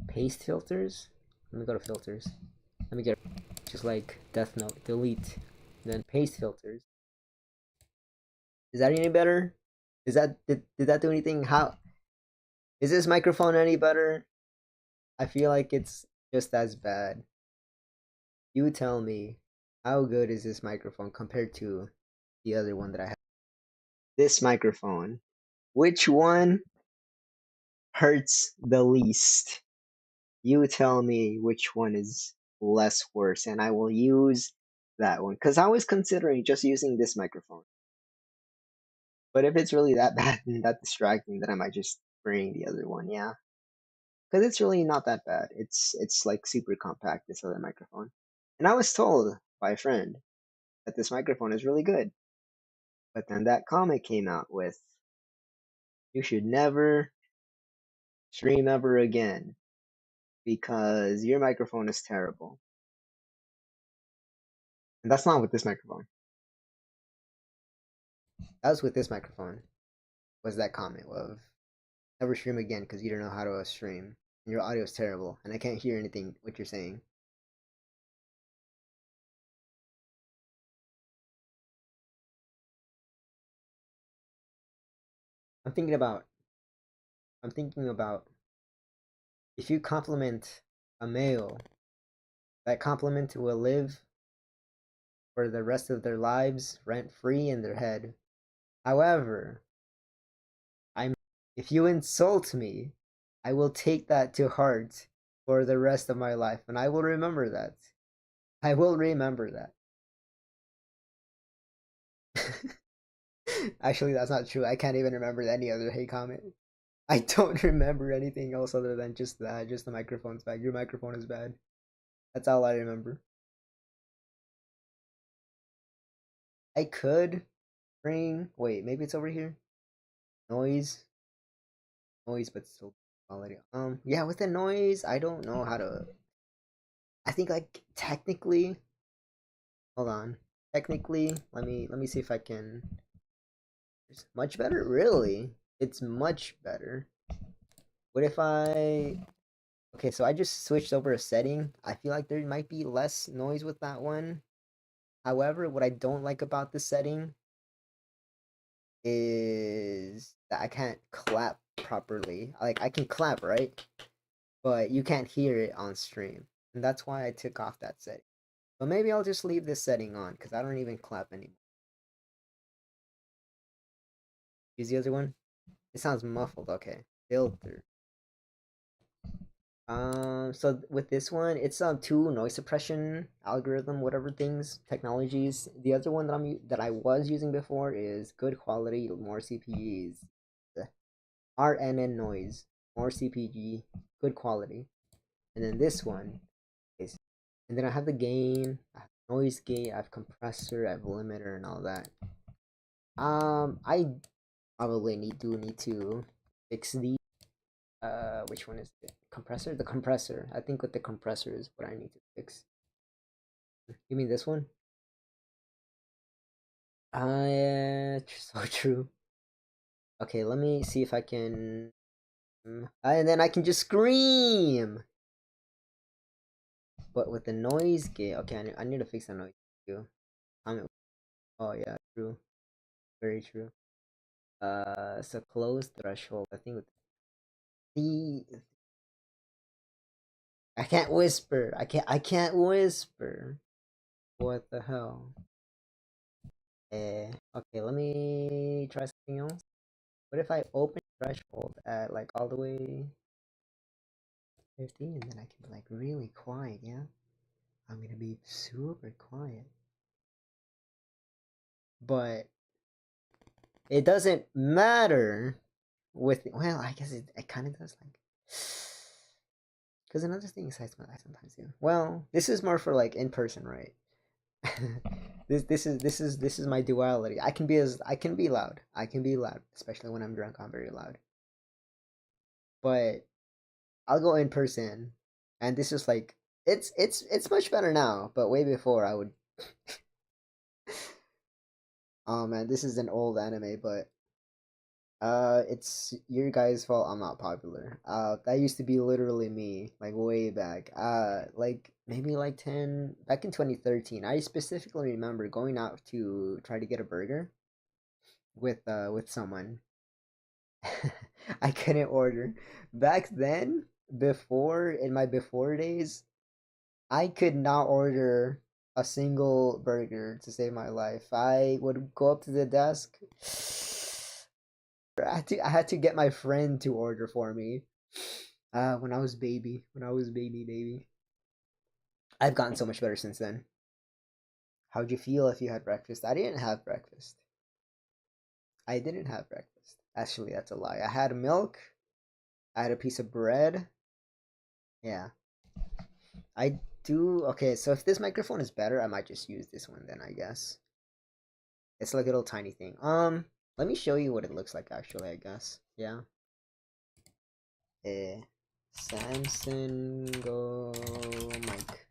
Paste filters. Let me go to filters. Let me get just like Death Note. Delete. Then paste filters. Is that any better? Did that do anything? How is this microphone any better? I feel like it's just as bad. You tell me, how good is this microphone compared to the other one that I have? This microphone. Which one hurts the least? You tell me which one is less worse, and I will use that one. Because I was considering just using this microphone. But if it's really that bad and that distracting, then I might just bring the other one, yeah. Because it's really not that bad. It's like super compact, this other microphone. And I was told by a friend that this microphone is really good. But then that comic came out with, you should never stream ever again because your microphone is terrible. And that's not with this microphone. That was with this microphone. Was that comment of never stream again because you don't know how to stream. And your audio is terrible, and I can't hear anything what you're saying. I'm thinking about. I'm thinking about if you compliment a male, that compliment will live for the rest of their lives rent free in their head. However, I'm if you insult me, I will take that to heart for the rest of my life, and I will remember that. I will remember that. Actually, that's not true. I can't even remember any other hate comment. I don't remember anything else other than just that. Just the microphone's bad. Your microphone is bad. That's all I remember. I could bring. Wait, maybe it's over here. Noise, noise, but still quality. Yeah, with the noise, I don't know how to. I think like technically. Hold on. Technically, let me see if I can. It's much better, really. It's much better. What if I? Okay, so I just switched over a setting. I feel like there might be less noise with that one. However, what I don't like about this setting is that I can't clap properly. Like I can clap, right? But you can't hear it on stream. And that's why I took off that setting. But maybe I'll just leave this setting on because I don't even clap anymore. Use the other one. It sounds muffled. Okay. Filter. So with this one, it's two noise suppression algorithm, whatever things, technologies. The other one that I was using before is good quality, more CPGs. RNN noise, more CPG, good quality. And then this one is, and then I have the gain, I have noise gate, I have compressor, I have limiter, and all that. I probably need to fix the which one is it? Compressor? The compressor. I think with the compressor is what I need to fix. You mean this one? So true. Okay, let me see if I can. And then I can just scream. But with the noise gate, okay, I need to fix the noise too. Oh yeah, true, very true. So close threshold. I think with the I can't whisper. I can't whisper. What the hell? Okay, let me try something else. What if I open threshold at like all the way 50 and then I can be like really quiet, yeah? I'm gonna be super quiet. But it doesn't matter with, well, I guess it kind of does, like, because another thing excites my life sometimes too. Well, this is more for like in person, right? This is my duality. I can be loud. I can be loud, especially when I'm drunk. I'm very loud. But I'll go in person, and this is like It's much better now, but way before I would. Oh man, this is an old anime, but it's your guys' fault I'm not popular. That used to be literally me, like way back. Like maybe like 10 back in 2013. I specifically remember going out to try to get a burger with someone. I couldn't order. Back then, before in my before days, I could not order a single burger to save my life. I would go up to the desk. I had to get my friend to order for me. When I was baby. I've gotten so much better since then. How'd you feel if you had breakfast? I didn't have breakfast. I didn't have breakfast. Actually, that's a lie. I had milk. I had a piece of bread. Yeah, I do. Okay, so if this microphone is better, I might just use this one then. I guess it's like a little tiny thing. Let me show you what it looks like. Actually, I guess. Yeah. Eh, Samsung Go mic.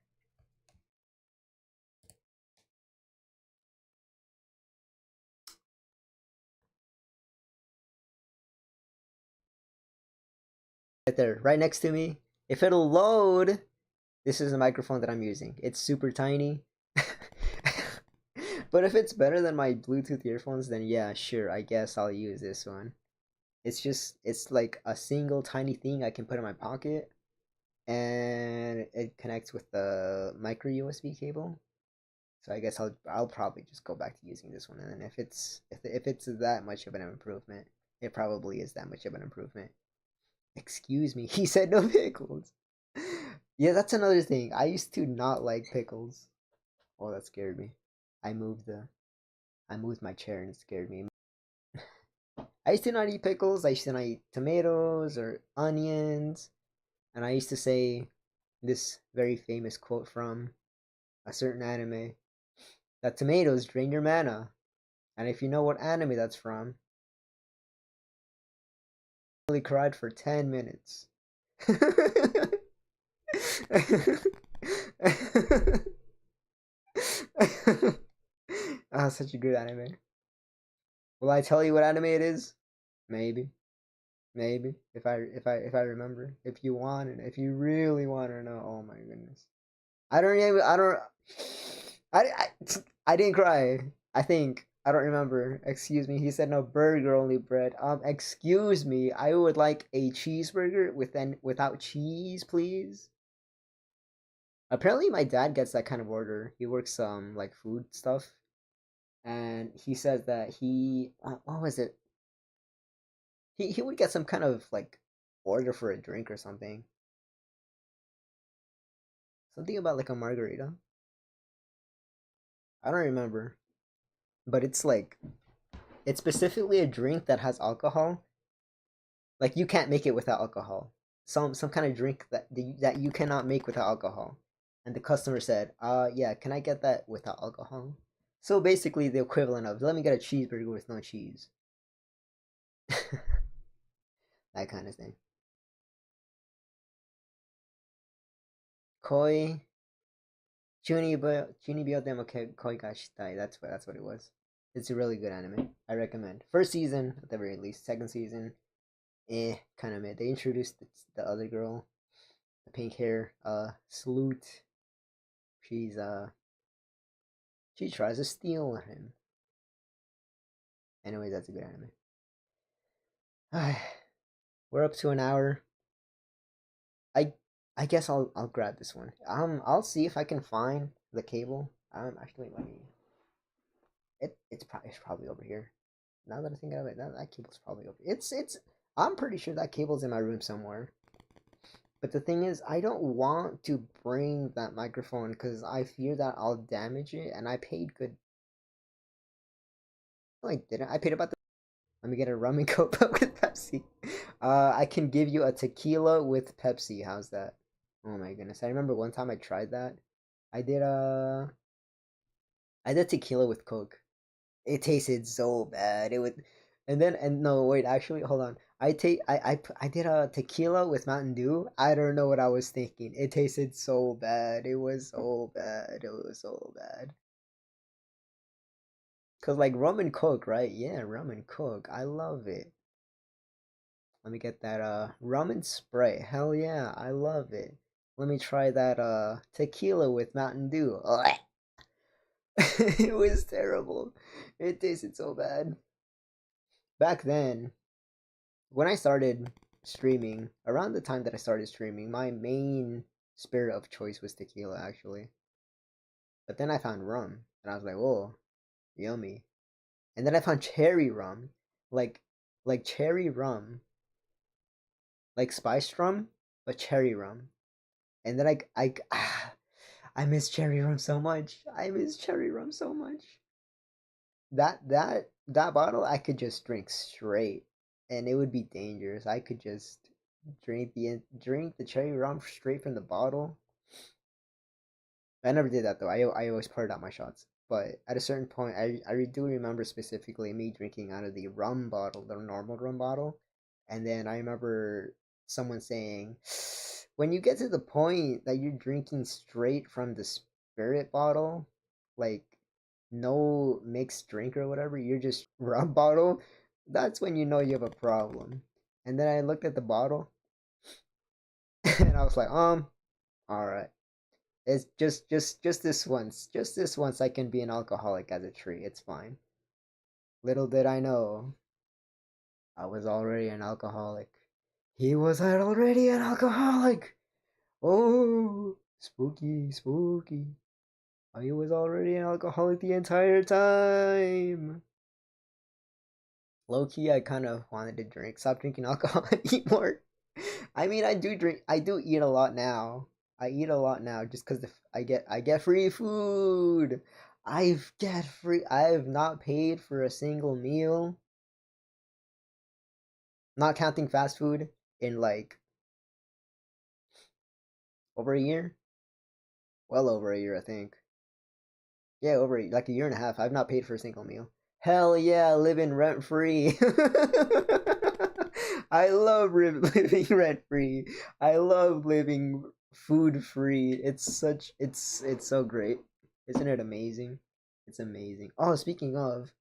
Right there, right next to me. If it'll load, this is the microphone that I'm using. It's super tiny. But if it's better than my Bluetooth earphones, then yeah, sure, I guess I'll use this one. It's like a single tiny thing I can put in my pocket, and it connects with the micro USB cable. So I guess I'll probably just go back to using this one, and then if it's that much of an improvement, it probably is that much of an improvement. Excuse me, he said no pickles. Yeah, that's another thing. I used to not like pickles. Oh, that scared me. I moved the I moved my chair and it scared me. I used to not eat pickles. I used to not eat tomatoes or onions. And I used to say this very famous quote from a certain anime that tomatoes drain your mana. And if you know what anime that's from, I really cried for 10 minutes. Ah, such a good anime. Will I tell you what anime it is? Maybe. Maybe. If I remember. If you want it. If you really want to know. Oh my goodness. I don't even I don't I I didn't cry. I think. I don't remember. Excuse me. He said no burger, only bread. Excuse me. I would like a cheeseburger without cheese, please. Apparently my dad gets that kind of order. He works like food stuff, and he says that what was it? He would get some kind of like order for a drink or something. Something about like a margarita. I don't remember, but it's specifically a drink that has alcohol. Like you can't make it without alcohol. Some kind of drink that you cannot make without alcohol. And the customer said, yeah, can I get that without alcohol?" So basically the equivalent of let me get a cheeseburger with no cheese. That kind of thing. Koi Chunibyo demo koi ga shitai. That's what it was. It's a really good anime. I recommend. First season at the very least. Second season, kind of mid. They introduced the other girl, the pink hair, Salute. She's she tries to steal him. Anyway, that's a good anime. We're up to an hour. I I guess I'll grab this one. I'll see if I can find the cable. Actually let me. It's probably over here. Now that I think of it, that cable's probably over. It's. I'm pretty sure that cable's in my room somewhere. But the thing is, I don't want to bring that microphone because I fear that I'll damage it, and I paid good. No, I didn't. I paid about the. Let me get a rum and coke with Pepsi. I can give you a tequila with Pepsi. How's that? Oh my goodness! I remember one time I tried that. I did I did tequila with Coke. It tasted so bad. And no, wait, actually, hold on. I did a tequila with Mountain Dew. I don't know what I was thinking. It tasted so bad. It was so bad. It was so bad. Cause like rum and coke, right? Yeah, rum and coke. I love it. Let me get that rum and spray. Hell yeah, I love it. Let me try that tequila with Mountain Dew. It was terrible. It tasted so bad. Back then, when I started streaming, around the time that I started streaming, my main spirit of choice was tequila actually. But then I found rum and I was like, "Whoa, yummy." And then I found cherry rum, like cherry rum, like spiced rum, but cherry rum. And then I miss cherry rum so much. I miss cherry rum so much. That bottle I could just drink straight, and it would be dangerous. I could just drink the cherry rum straight from the bottle. I never did that though. I always poured out my shots. But at a certain point, I do remember specifically me drinking out of the rum bottle, the normal rum bottle, and then I remember someone saying, when you get to the point that you're drinking straight from the spirit bottle, like no mixed drink or whatever, you're just rum bottle, that's when you know you have a problem. And then I looked at the bottle and I was like, all right. It's just this once. Just this once I can be an alcoholic as a tree. It's fine. Little did I know I was already an alcoholic. He was already an alcoholic. Oh, spooky, spooky. I was already an alcoholic the entire time. Low key, I kind of wanted to stop drinking alcohol and eat more. I mean, I do eat a lot now. I eat a lot now just because I get free food. I've not paid for a single meal, not counting fast food, in like over a year. Well over a year, I think. Yeah, like a year and a half. I've not paid for a single meal. Hell yeah, living rent free. I love living rent free. I love living food free. It's so great. Isn't it amazing? It's amazing. Oh, speaking of,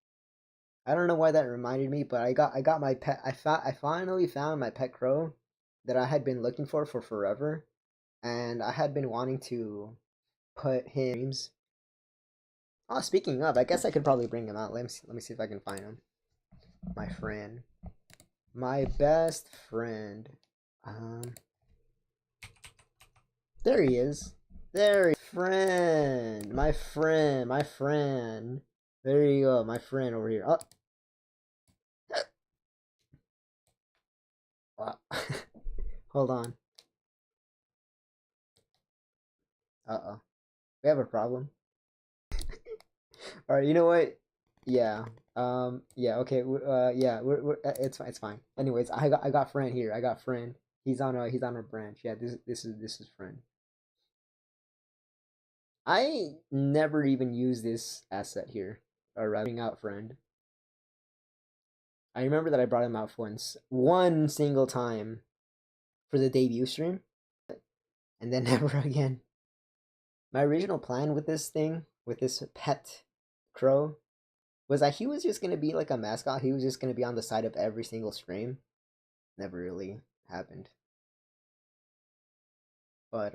I don't know why that reminded me, but I got my pet. I finally found my pet crow that I had been looking for forever, and I had been wanting to put him. Oh, speaking of, I guess I could probably bring him out. Let me see if I can find him. My friend. My best friend. Um, there he is. There he friend. My friend. There you go, my friend over here. Oh, wow. Hold on. Uh-oh. We have a problem. All right, you know what? Yeah. Yeah, okay. Yeah, it's fine. It's fine. Anyways, I got friend here. I got friend. He's on a branch. Yeah, this is friend. I never even use this asset here. Or bring out friend. I remember that I brought him out once, one single time for the debut stream, and then never again. My original plan with this thing, with this pet crow, was that he was just gonna be like a mascot. He was just gonna be on the side of every single stream. Never really happened. But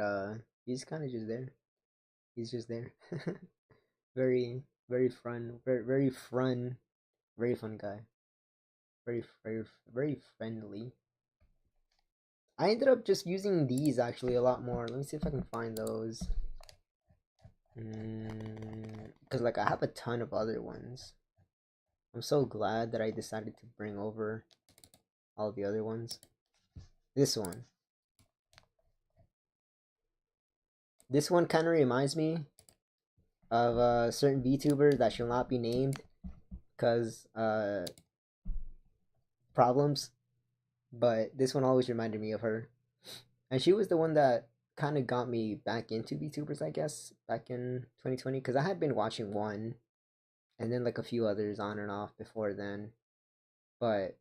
he's kind of just there. He's just there. Very fun, very fun guy. Very friendly. I ended up just using these actually a lot more. Let me see if I can find those. Because like I have a ton of other ones. I'm so glad that I decided to bring over all the other ones. This one. This one kind of reminds me of a certain VTuber that shall not be named because problems. But this one always reminded me of her. And she was the one that kind of got me back into VTubers, I guess, back in 2020. Because I had been watching one and then like a few others on and off before then. but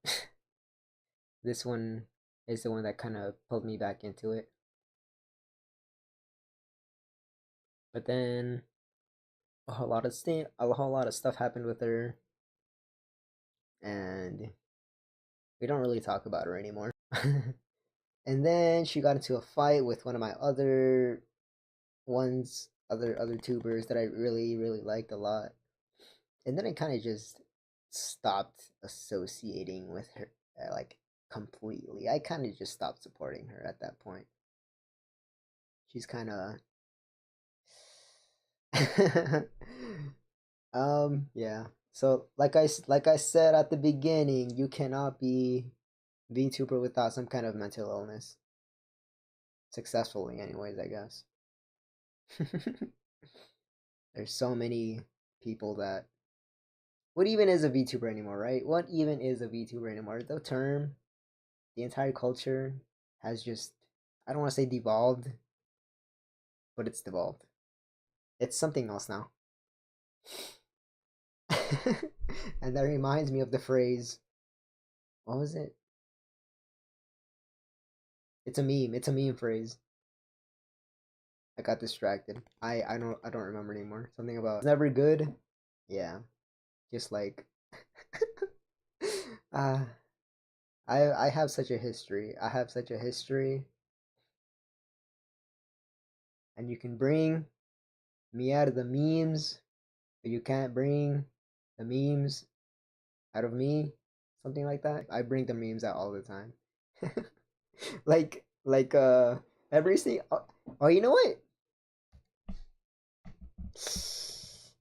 this one is the one that kind of pulled me back into it. But then a whole lot of stuff happened with her, and we don't really talk about her anymore. And then she got into a fight with one of my other tubers that I really liked a lot. And then I kind of just stopped associating with her, like, completely. I kind of just stopped supporting her at that point. She's kind of yeah. So like I said at the beginning, you cannot be VTuber without some kind of mental illness. Successfully anyways, I guess. There's so many people that what even is a VTuber anymore, right? What even is a VTuber anymore? The term, the entire culture has just, I don't want to say devolved, but it's devolved. It's something else now. And that reminds me of the phrase, what was it? It's a meme. It's a meme phrase. I got distracted. I don't remember anymore. Something about it's never good. Yeah. Just like uh I have such a history. I have such a history, and you can bring me out of the memes, but you can't bring the memes out of me. Something like that. I bring the memes out all the time. like every single oh, you know what?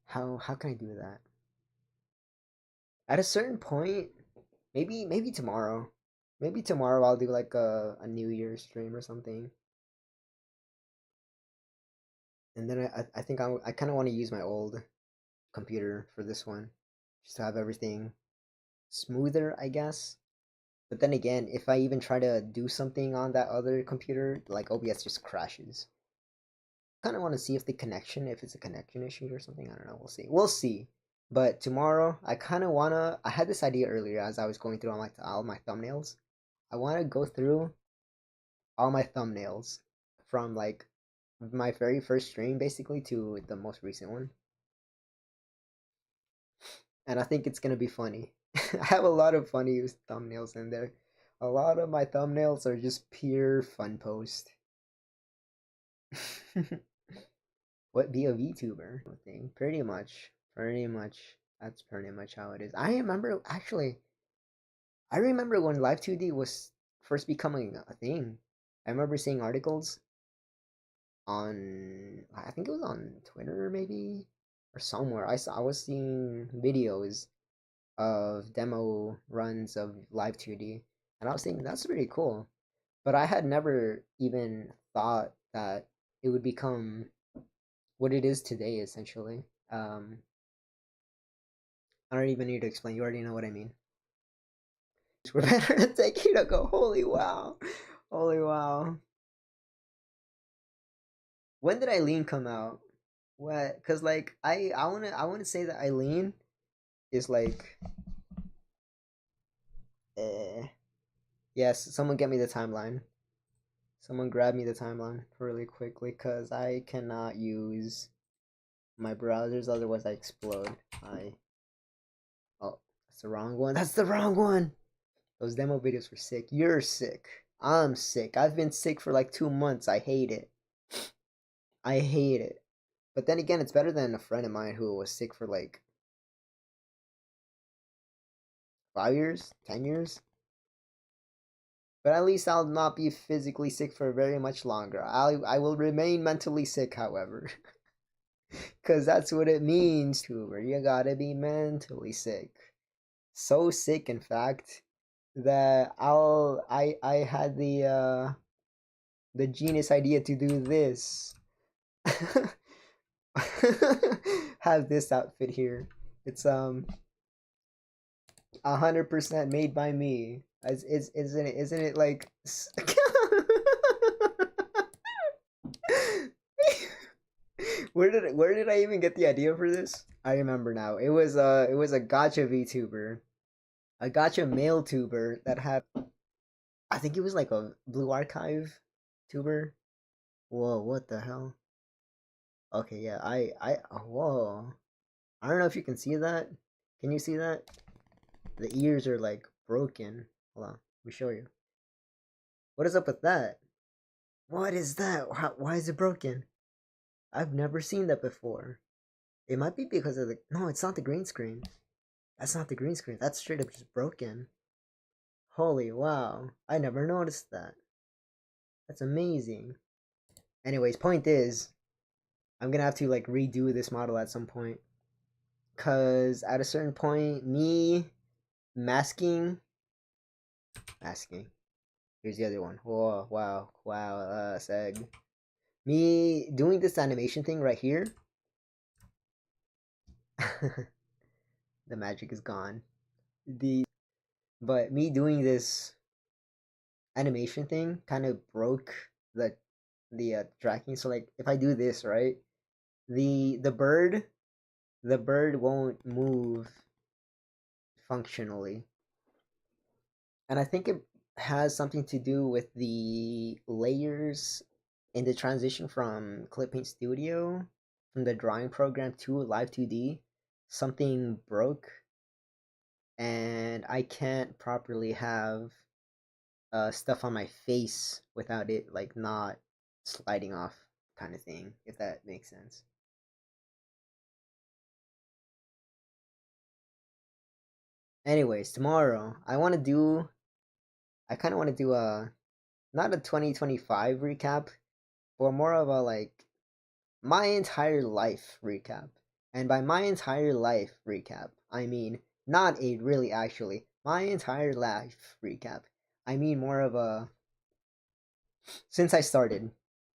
How can I do that? At a certain point, maybe tomorrow. Maybe tomorrow I'll do like a New Year's stream or something. And then I think I kind of want to use my old computer for this one, just to have everything smoother, I guess. But then again, if I even try to do something on that other computer, like OBS just crashes. Kind of want to see if it's a connection issue or something. I don't know. We'll see. We'll see. But tomorrow, I kind of wanna. I had this idea earlier as I was going through all my thumbnails. I want to go through all my thumbnails from like my very first stream basically to the most recent one, and I think it's gonna be funny. I have a lot of funny thumbnails in there. A lot of my thumbnails are just pure fun post. What be a VTuber thing? Pretty much. That's pretty much how it is. I remember actually. I remember when Live 2D was first becoming a thing. I remember seeing articles on I think it was on Twitter maybe or somewhere. I was seeing videos of demo runs of Live 2D, and I was thinking that's pretty cool. But I had never even thought that it would become what it is today essentially. I don't even need to explain. You already know what I mean. We're better than Taking to go. Holy wow. Holy wow. When did Eileen come out? What? Cause like I wanna say that Eileen is like yes, someone get me the timeline. Someone grab me the timeline really quickly cause I cannot use my browsers otherwise I explode. I oh that's the wrong one. That's the wrong one. Those demo videos were sick. You're sick. I'm sick. I've been sick for like 2 months. I hate it. I hate it. But then again, it's better than a friend of mine who was sick for like 5 years, 10 years. But at least I'll not be physically sick for very much longer. I will remain mentally sick, however, because that's what it means, Tuber. You gotta be mentally sick. So sick, in fact, that I had the genius idea to do this. Have this outfit here. It's 100% made by me. Isn't it like where did I even get the idea for this? I remember now. It was a gotcha VTuber. I gotcha mail tuber that had, I think it was like a blue archive tuber. Whoa, what the hell? Okay, yeah, whoa. I don't know if you can see that. Can you see that? The ears are like broken. Hold on, let me show you. What is up with that? What is that? Why is it broken? I've never seen that before. It might be because of the. No, it's not the green screen. That's not the green screen. That's straight up just broken. Holy wow. I never noticed that. That's amazing. Anyways, point is, I'm gonna have to like redo this model at some point. Cause at a certain point, me masking, masking. Here's the other one. Whoa, wow, wow, seg. Me doing this animation thing right here. The magic is gone. But me doing this animation thing kind of broke the tracking. So like if I do this right, the bird won't move functionally, and I think it has something to do with the layers in the transition from Clipping Studio from the drawing program to Live 2D. Something broke, and I can't properly have stuff on my face without it like not sliding off, kind of thing, if that makes sense. Anyways, tomorrow I kind of want to do a not a 2025 recap, but more of a like my entire life recap. And by my entire life recap, I mean not a really actually my entire life recap. I mean more of a since I started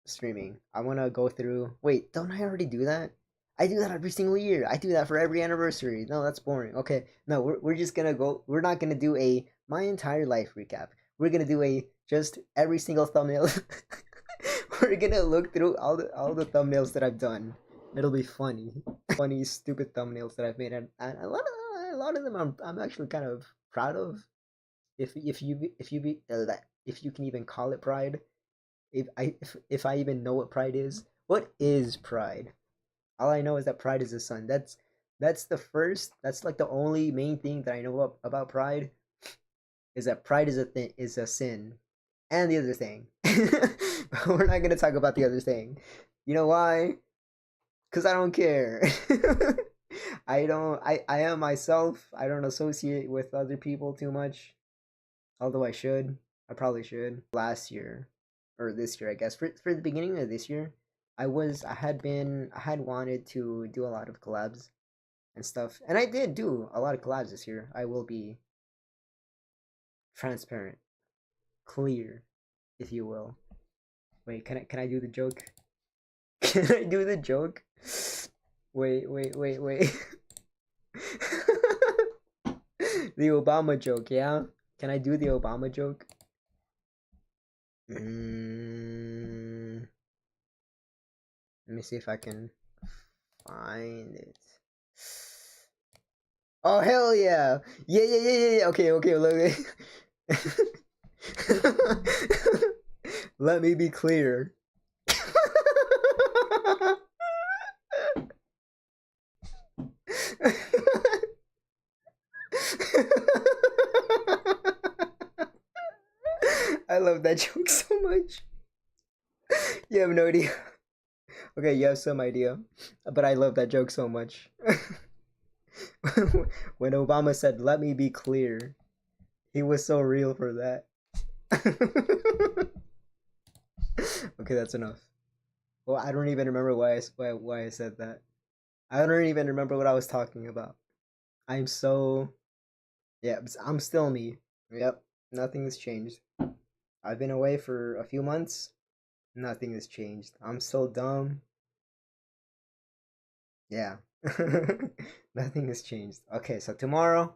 streaming, I want to go through. Wait, don't I already do that? I do that every single year. I do that for every anniversary. No, that's boring. Okay, no, we're just gonna go. We're not gonna do a my entire life recap. We're gonna do a just every single thumbnail. We're gonna look through all the thumbnails that I've done. It'll be funny, funny, stupid thumbnails that I've made, and a lot of them I'm actually kind of proud of. If you can even call it pride, if I even know what pride is. What is pride? All I know is that pride is a sun. That's the first. That's like the only main thing that I know about pride is that pride is a sin, and the other thing. But we're not gonna talk about the other thing. You know why? Cause I don't care. I don't. I am myself. I don't associate with other people too much. Although I should. I probably should. Last year or this year, I guess. For the beginning of this year, I had wanted to do a lot of collabs and stuff. And I did do a lot of collabs this year. I will be transparent, clear, if you will. Wait, can I do the joke? Can I do the joke? Wait. The Obama joke, yeah? Can I do the Obama joke? Let me see if I can find it. Oh hell yeah! Yeah. Okay. Look. Let me be clear. I love that joke so much. You have no idea. Okay, you have some idea, but I love that joke so much. When Obama said, "Let me be clear," he was so real for that. Okay, that's enough. Well, I don't even remember why I said that. I don't even remember what I was talking about. I'm so yeah, I'm still me. Yep, nothing has changed. I've been away for a few months. Nothing has changed. I'm still dumb. Yeah, nothing has changed. Okay, so tomorrow,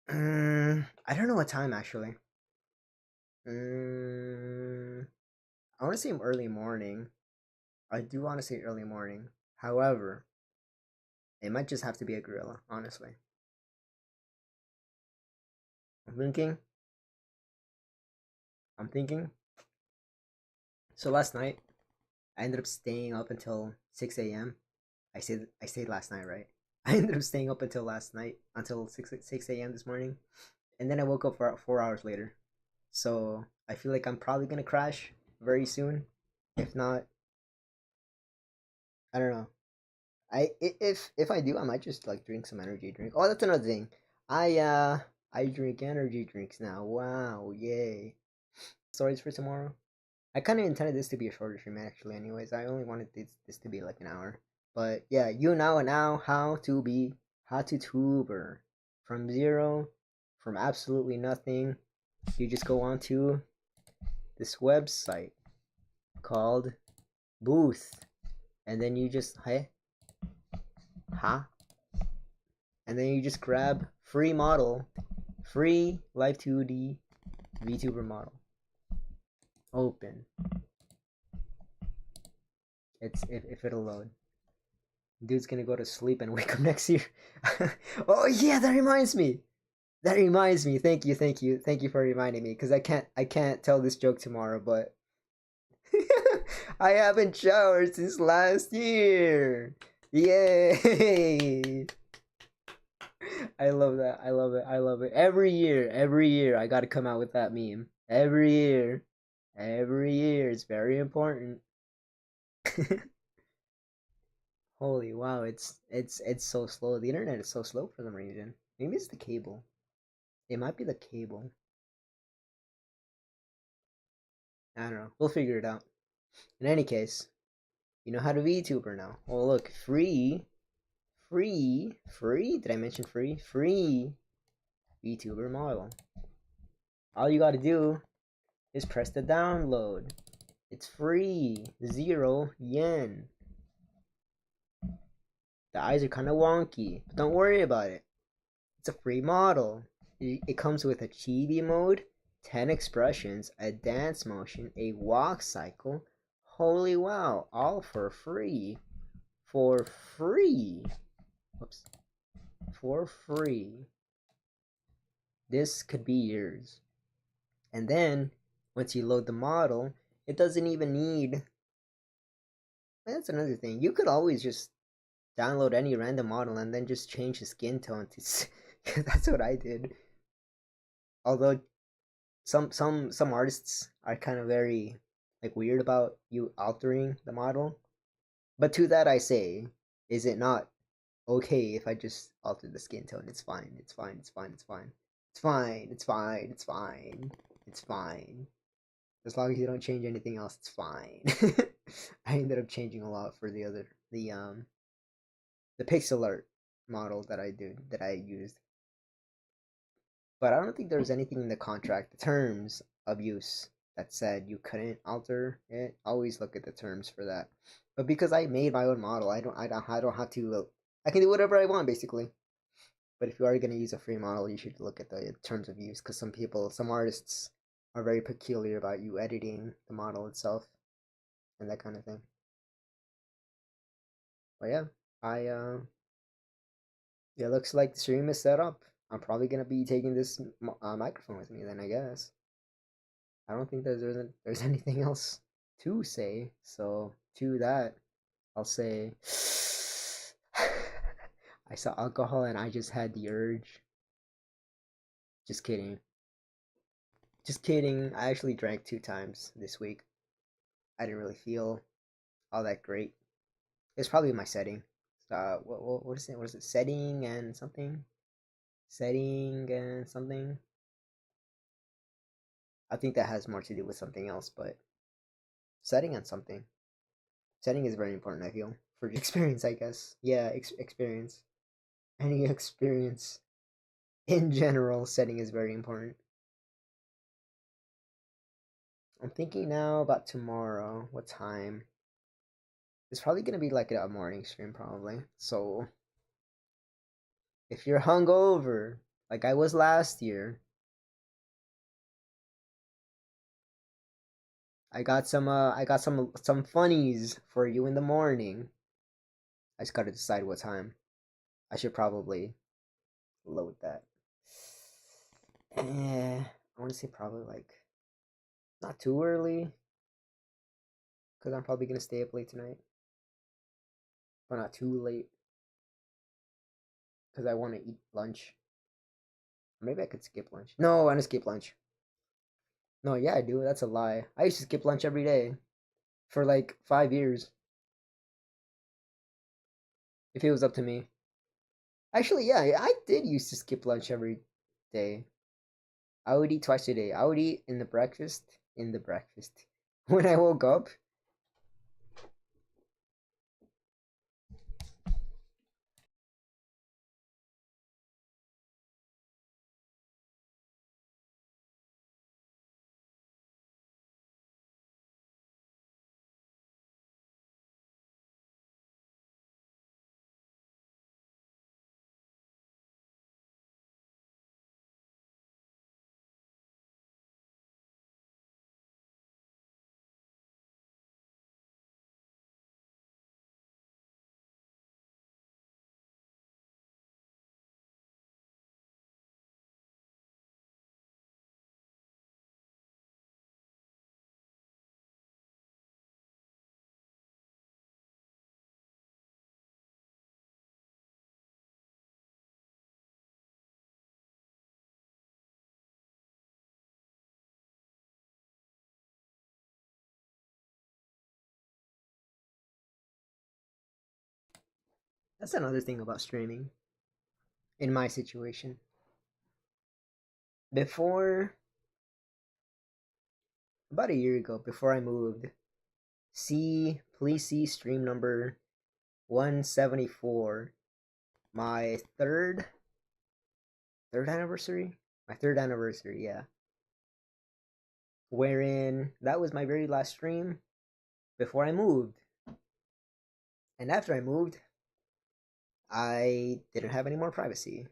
I don't know what time actually. I want to say early morning. I do want to say early morning. However, it might just have to be a gorilla, honestly. I'm thinking. I'm thinking. So last night, I ended up staying up until 6 a.m. I stayed last night, right? I ended up staying up until last night, until 6 a.m. this morning, and then I woke up for 4 hours later. So I feel like I'm probably gonna crash very soon. If not, I don't know. If I do, I might just like drink some energy drink. Oh, that's another thing. I drink energy drinks now. Wow, yay! Stories for tomorrow. I kind of intended this to be a shorter stream actually. Anyways, I only wanted this to be like an hour. But yeah, you now how to tuber from zero, from absolutely nothing. You just go on to this website called Booth, and then you just huh, and then you just grab free model, free Live 2D VTuber model. Open. If it'll load. Dude's gonna go to sleep and wake up next year. Oh yeah, that reminds me. That reminds me. Thank you for reminding me. Cause I can't tell this joke tomorrow, but I haven't showered since last year. Yay! I love that. I love it. I love it. Every year, I gotta come out with that meme. Every year, it's very important. Holy wow, it's so slow. The internet is so slow for some reason. Maybe it's the cable. It might be the cable. I don't know. We'll figure it out. In any case, you know how to VTuber now. Well, look, free. Did I mention free? Free VTuber model. All you gotta do is press the download. It's free, 0 yen. The eyes are kind of wonky, but don't worry about it. It's a free model. It comes with a chibi mode, 10 expressions, a dance motion, a walk cycle. Holy wow, all for free. For free. Whoops. For free. This could be yours. And then, once you load the model, it doesn't even need. That's another thing. You could always just download any random model and then just change the skin tone to. That's what I did. Although some artists are kind of very like weird about you altering the model. But to that I say, is it not okay if I just alter the skin tone? It's fine. It's fine. It's fine. It's fine. It's fine. It's fine. It's fine. It's fine. As long as you don't change anything else, it's fine. I ended up changing a lot for the pixel art model that I used. But I don't think there's anything in the contract, the terms of use, that said you couldn't alter it. Always look at the terms for that. But because I made my own model, I don't have to. I can do whatever I want basically. But if you are gonna use a free model, you should look at the terms of use because some artists are very peculiar about you editing the model itself and that kind of thing. But yeah, I yeah, looks like the stream is set up. I'm probably gonna be taking this microphone with me then, I guess. I don't think there's anything else to say. So to that, I'll say I saw alcohol and I just had the urge. Just kidding. Just kidding. I actually drank 2 times this week. I didn't really feel all that great. It's probably my setting. What is it? What is it? Setting and something. Setting and something. I think that has more to do with something else, but setting and something. Setting is very important. I feel for experience, I guess. Yeah, experience. Any experience in general, setting is very important. I'm thinking now about tomorrow. What time? It's probably gonna be like a morning stream, probably. So if you're hungover, like I was last year, I got some funnies for you in the morning. I just gotta decide what time. I should probably load that. I want to say probably like not too early, because I'm probably gonna stay up late tonight, but not too late, because I want to eat lunch. Maybe I could skip lunch. No, I want to skip lunch. No, yeah, I do. That's a lie. I used to skip lunch every day for like 5 years, if it was up to me. Actually, yeah, I did used to skip lunch every day. I would eat twice a day. I would eat in the breakfast. When I woke up, that's another thing about streaming in my situation. Before, about a year ago, before I moved, please see stream number 174, my third anniversary? My third anniversary, yeah. Wherein that was my very last stream before I moved. And after I moved, I didn't have any more privacy.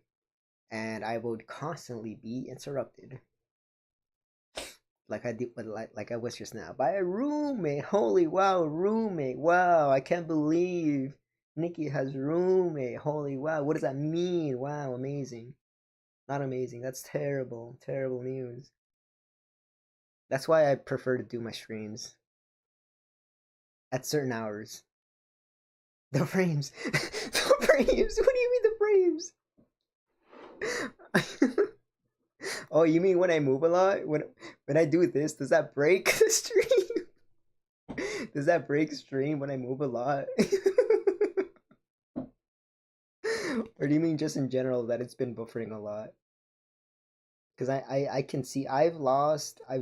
And I would constantly be interrupted. Like I did, like I was just now, by a roommate. Holy wow, roommate! Wow, I can't believe Nikki has roommate. Holy wow, what does that mean? Wow, amazing. Not amazing. That's terrible, terrible news. That's why I prefer to do my streams at certain hours. The frames, the frames. What do you mean the frames? Oh, you mean when I move a lot? When I do this, does that break the stream? Does that break stream when I move a lot? Or do you mean just in general that it's been buffering a lot? Because I can see I've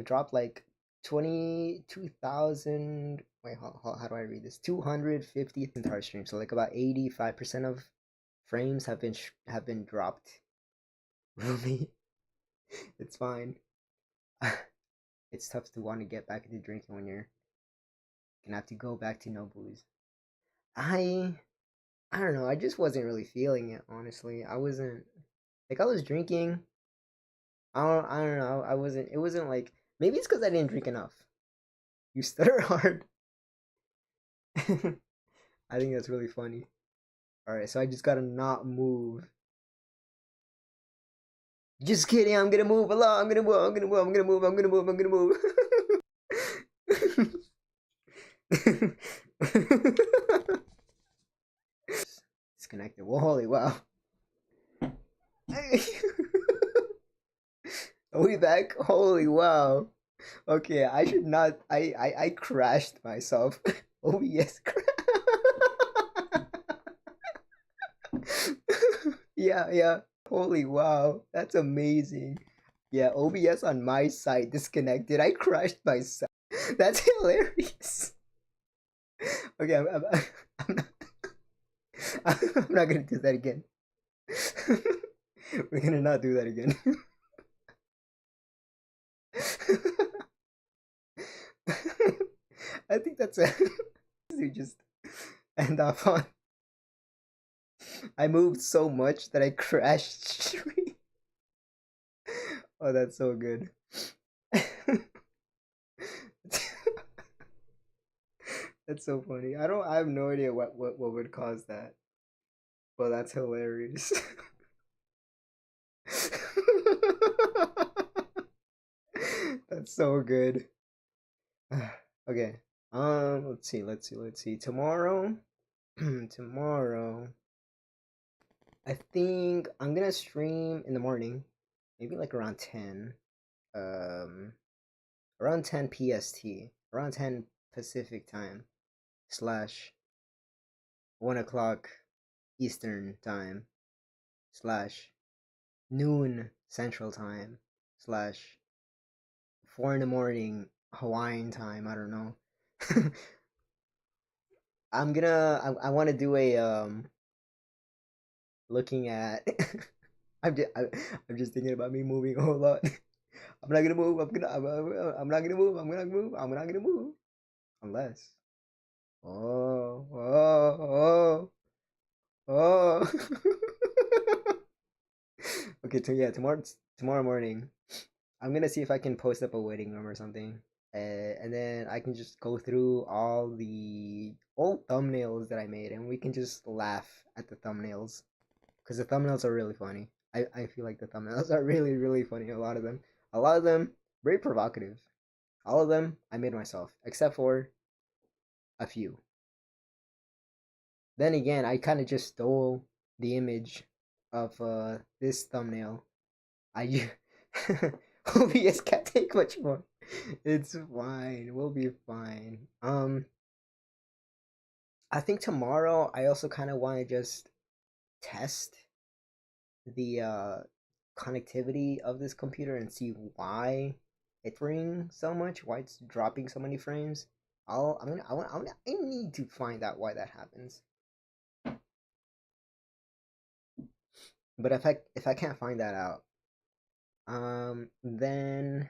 dropped like 22,000. Wait, how do I read this? 250 entire streams. So like about 85% of frames have been dropped. Really? It's fine. It's tough to want to get back into drinking when you're gonna have to go back to no booze. I I don't know. I just wasn't really feeling it, honestly. I wasn't like I was drinking. I don't know. I wasn't. It wasn't like maybe it's because I didn't drink enough. You stutter hard. I think that's really funny. All right, so I just gotta not move. Just kidding. I'm gonna move a lot. I'm gonna move. I'm gonna move. I'm gonna move. I'm gonna move. I'm gonna move. Disconnected. Well, holy wow. Are we back? Holy wow. Okay, I should not. I crashed myself. OBS yeah, yeah. Holy wow. That's amazing. Yeah, OBS on my side disconnected. I crashed myself. That's hilarious. Okay, I'm not, I'm not gonna do that again. We're gonna not do that again. I think that's a you just end up on. I moved so much that I crashed. Oh, that's so good. That's so funny. I have no idea what would cause that. Well, that's hilarious. That's so good. Okay. Let's see. Tomorrow, tomorrow, I think I'm gonna stream in the morning, maybe like around 10. Um, around 10 PST, around 10 Pacific time slash 1 o'clock Eastern time slash noon Central time slash 4 in the morning Hawaiian time. I don't know. I want to do a looking at. I'm just thinking about me moving a whole lot. I'm not gonna move. I'm not gonna move. I'm not gonna move unless. Oh, oh, oh, oh. Okay, so yeah, tomorrow morning, I'm gonna see if I can post up a waiting room or something, and then I can just go through all the old thumbnails that I made, and we can just laugh at the thumbnails because the thumbnails are really funny. I feel like the thumbnails are really funny. A lot of them very provocative. All of them I made myself, except for a few. Then again, I kind of just stole the image of this thumbnail. I OBS can't take much more. It's fine. We'll be fine. I think tomorrow I also kind of want to just test the connectivity of this computer and see why it's buffering so much, why it's dropping so many frames. I need to find out why that happens. But if I can't find that out, then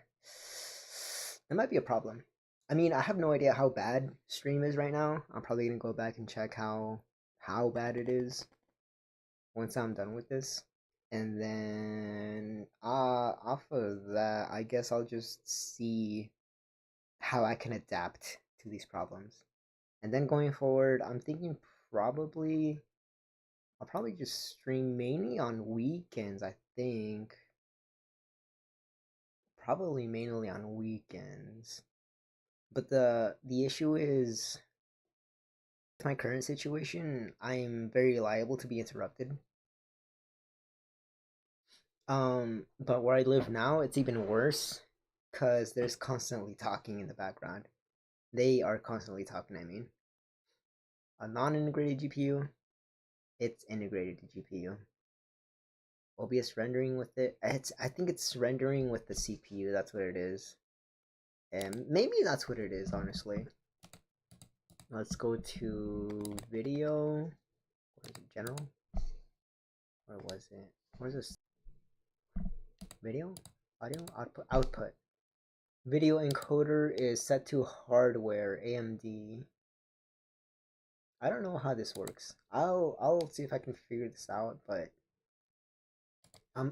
it might be a problem. I mean, I have no idea how bad stream is right now. I'm probably gonna go back and check how bad it is once I'm done with this. And then off of that, I guess I'll just see how I can adapt to these problems. And then going forward, I'm thinking probably I'll probably just stream mainly on weekends, I think. Probably mainly on weekends. But the issue is with my current situation, I'm very liable to be interrupted. But where I live now, it's even worse because there's constantly talking in the background. They are constantly talking, I mean. A non-integrated GPU, it's integrated GPU. OBS rendering with it. I think it's rendering with the CPU, that's what it is. And maybe that's what it is, honestly. Let's go to video. What is it? General? Where was it? Where's this? Video? Audio? Output. Video encoder is set to hardware AMD. I don't know how this works. I'll see if I can figure this out, but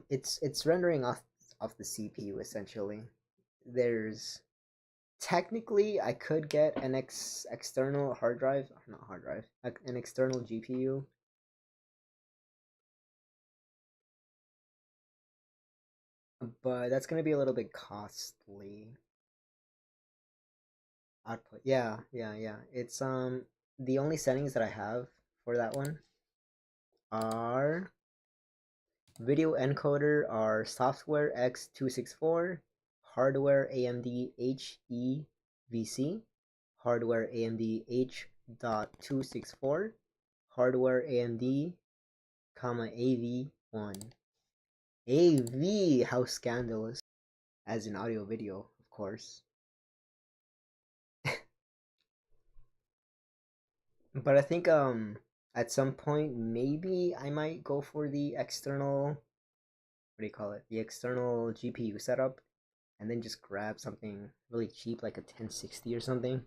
it's rendering off the CPU essentially. There's technically I could get an external hard drive, not hard drive, an external GPU. But that's gonna be a little bit costly. Output. Yeah. It's the only settings that I have for that one are video encoder are software X264, hardware AMD HEVC, hardware AMD H.264, hardware AMD, AV1. AV, how scandalous. As in audio video, of course. But I think at some point maybe I might go for the external, what do you call it? The external GPU setup and then just grab something really cheap like a 1060 or something.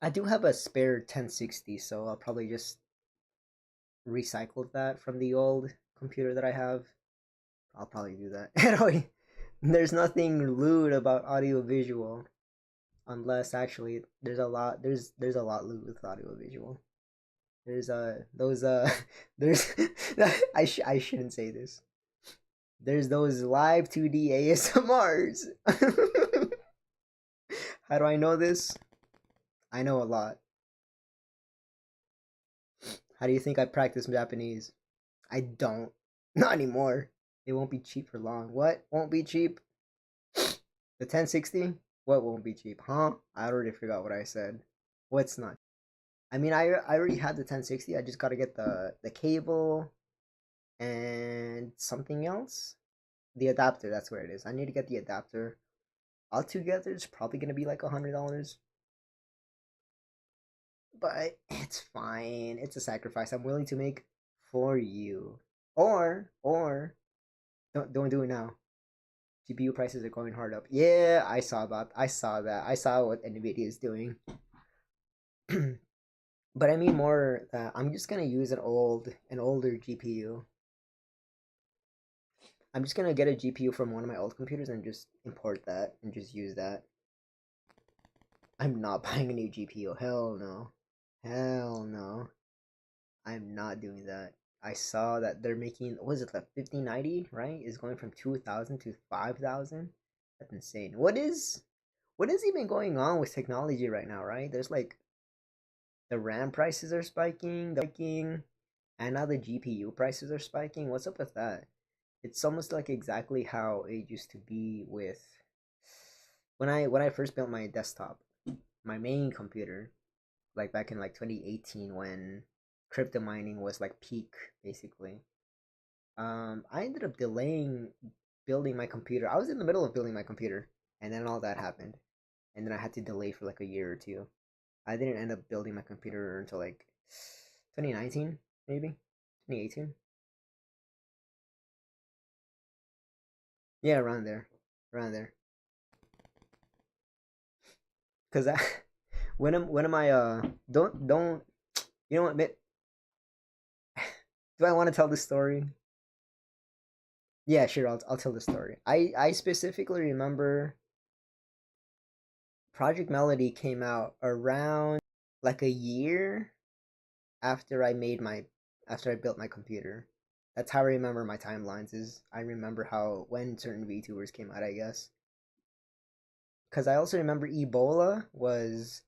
I do have a spare 1060, so I'll probably just recycle that from the old computer that I have. I'll probably do that. There's nothing lewd about audio visual, unless actually there's a lot lewd with audio visual. There's those there's I shouldn't say this. There's those live 2D ASMRs. How do I know this? I know a lot. How do you think I practice Japanese? I don't. Not anymore. It won't be cheap for long. What won't be cheap? The 1060? What won't be cheap? Huh? I already forgot what I said. What's not? I mean, I already had the 1060. I just gotta get the cable and something else. The adapter. That's where it is. I need to get the adapter. Altogether, it's probably gonna be like $100. But it's fine. It's a sacrifice I'm willing to make for you. Or don't do it now. GPU prices are going hard up. Yeah, I saw that. I saw that. I saw what Nvidia is doing. But I mean more. I'm just gonna use an older GPU. I'm just gonna get a GPU from one of my old computers and just import that and just use that. I'm not buying a new GPU. Hell no. Hell no. I'm not doing that. I saw that they're making, what is it, like 5090, right? Is going from 2000 to 5000. That's insane. What is even going on with technology right now, right? There's like the RAM prices are spiking, and now the GPU prices are spiking. What's up with that? It's almost like exactly how it used to be with when I first built my desktop, my main computer, like back in like 2018 when crypto mining was like peak basically. I ended up delaying building my computer. I was in the middle of building my computer, and then all that happened, and then I had to delay for like a year or two. I didn't end up building my computer until like 2019, maybe 2018. Yeah, around there. Cause I, when am I don't you know what? Do I want to tell the story? Yeah, sure. I'll tell the story. I specifically remember Project Melody came out around like a year after after I built my computer. That's how I remember my timelines. Is I remember how when certain VTubers came out, I guess. Because I also remember Ebola was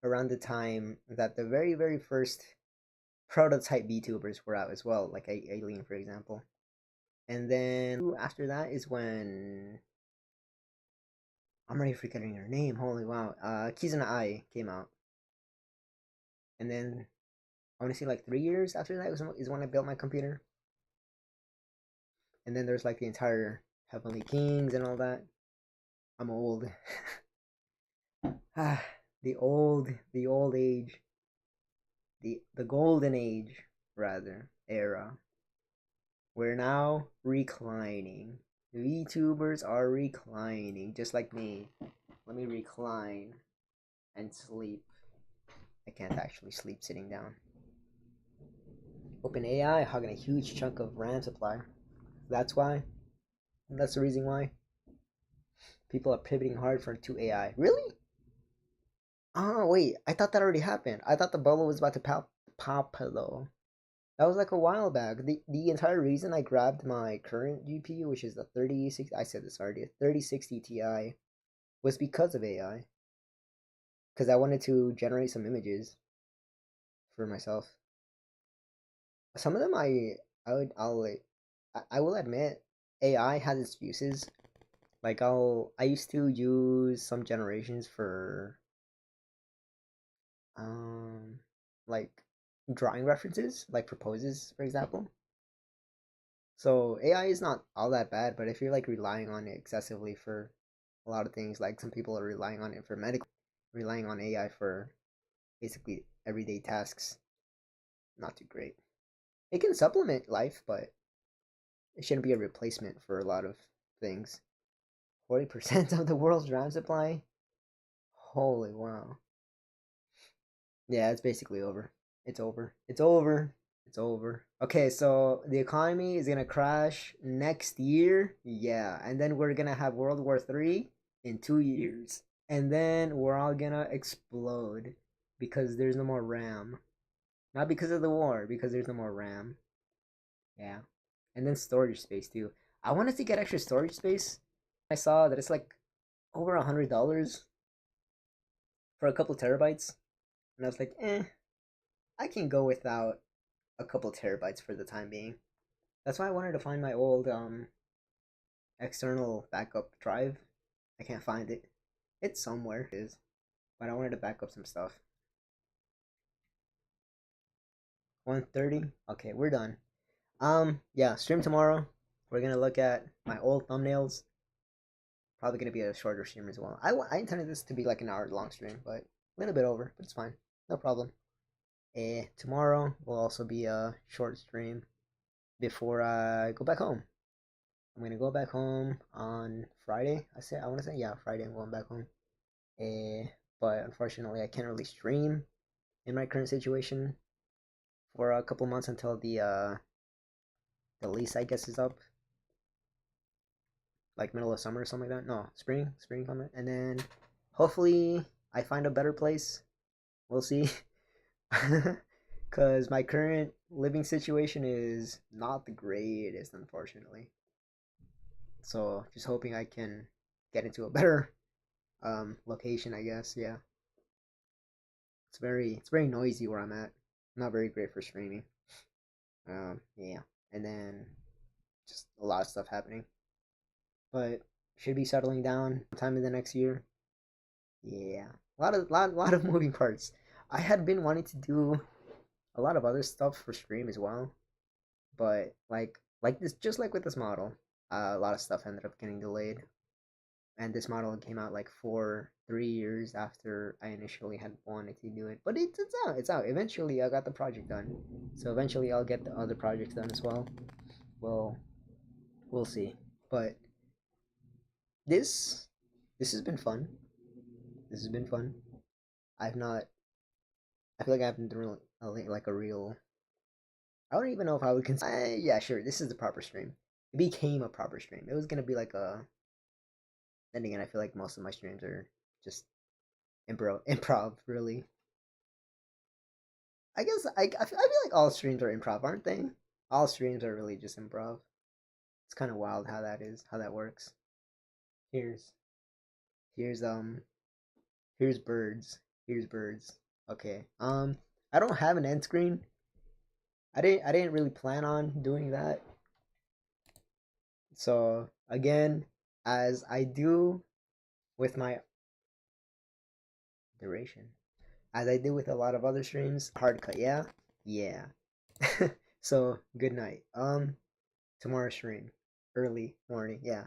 around the time that the very first prototype VTubers were out as well, like Alien, for example. And then after that is when I'm already forgetting her name. Holy wow. Kizuna Ai came out. And then I want to say like 3 years after that is when I built my computer. And then there's like the entire Heavenly Kings and all that. I'm old. Ah, the old age, the golden age rather era. We're now reclining. VTubers are reclining, just like me. Let me recline and sleep. I can't actually sleep sitting down. OpenAI hogging a huge chunk of RAM supply. That's why. That's the reason why people are pivoting hard to AI. Really? Oh wait, I thought that already happened. I thought the bubble was about to pop though. That was like a while back. The entire reason I grabbed my current GPU, which is the 3060, I said this already, 3060 Ti, was because of AI. Because I wanted to generate some images for myself. Some of them I will admit AI has its uses. Like I used to use some generations for um like drawing references, like proposes, for example. So AI is not all that bad, but if you're like relying on it excessively for a lot of things, like some people are relying on it for medical, relying on AI for basically everyday tasks, not too great. It can supplement life, but it shouldn't be a replacement for a lot of things. 40% of the world's RAM supply? Holy wow. Yeah, it's basically over. It's over. It's over. It's over. Okay, so the economy is gonna crash next year. Yeah, and then we're gonna have World War III in 2 years. And then we're all gonna explode because there's no more RAM. Not because of the war, because there's no more RAM. Yeah. And then storage space too. I wanted to get extra storage space. I saw that it's like over $100 for a couple terabytes, and I was like, I can go without a couple terabytes for the time being. That's why I wanted to find my old external backup drive. I can't find it. It's somewhere, it is, but I wanted to back up some stuff. 1:30. Okay, we're done. Yeah, stream tomorrow. We're gonna look at my old thumbnails. Probably gonna be a shorter stream as well. I intended this to be like an hour long stream, but a little bit over, but it's fine. No problem. Tomorrow will also be a short stream before I go back home. I'm gonna go back home on Friday. I want to say, yeah, Friday. I'm going back home. Eh, but unfortunately, I can't really stream in my current situation for a couple months until the lease, I guess, is up, like middle of summer or something like that. No, spring coming, and then hopefully I find a better place. We'll see, because my current living situation is not the greatest, unfortunately. So just hoping I can get into a better location, I guess. Yeah, it's very noisy where I'm at. Not very great for streaming. Yeah, and then just a lot of stuff happening, but should be settling down sometime in the next year. Yeah, a lot of moving parts. I had been wanting to do a lot of other stuff for stream as well, but like this, just like with this model, a lot of stuff ended up getting delayed, and this model came out like 3 years after I initially had wanted to do it. But it's out, it's out. Eventually, I got the project done, so eventually I'll get the other projects done as well. Well, we'll see. But this this has been fun. This has been fun. I've not. I feel like I haven't done really like a real. I don't even know if I would consider. Yeah, sure. This is the proper stream. It became a proper stream. It was gonna be like a. Then again, I feel like most of my streams are just improv really. I feel like all streams are improv, aren't they? All streams are really just improv. It's kind of wild how that is, how that works. Here's here's here's birds. Here's birds. Okay. I don't have an end screen. I didn't really plan on doing that. So again, as I do with my duration, as I do with a lot of other streams, hard cut, yeah? Yeah. So good night. Tomorrow stream. Early morning, yeah.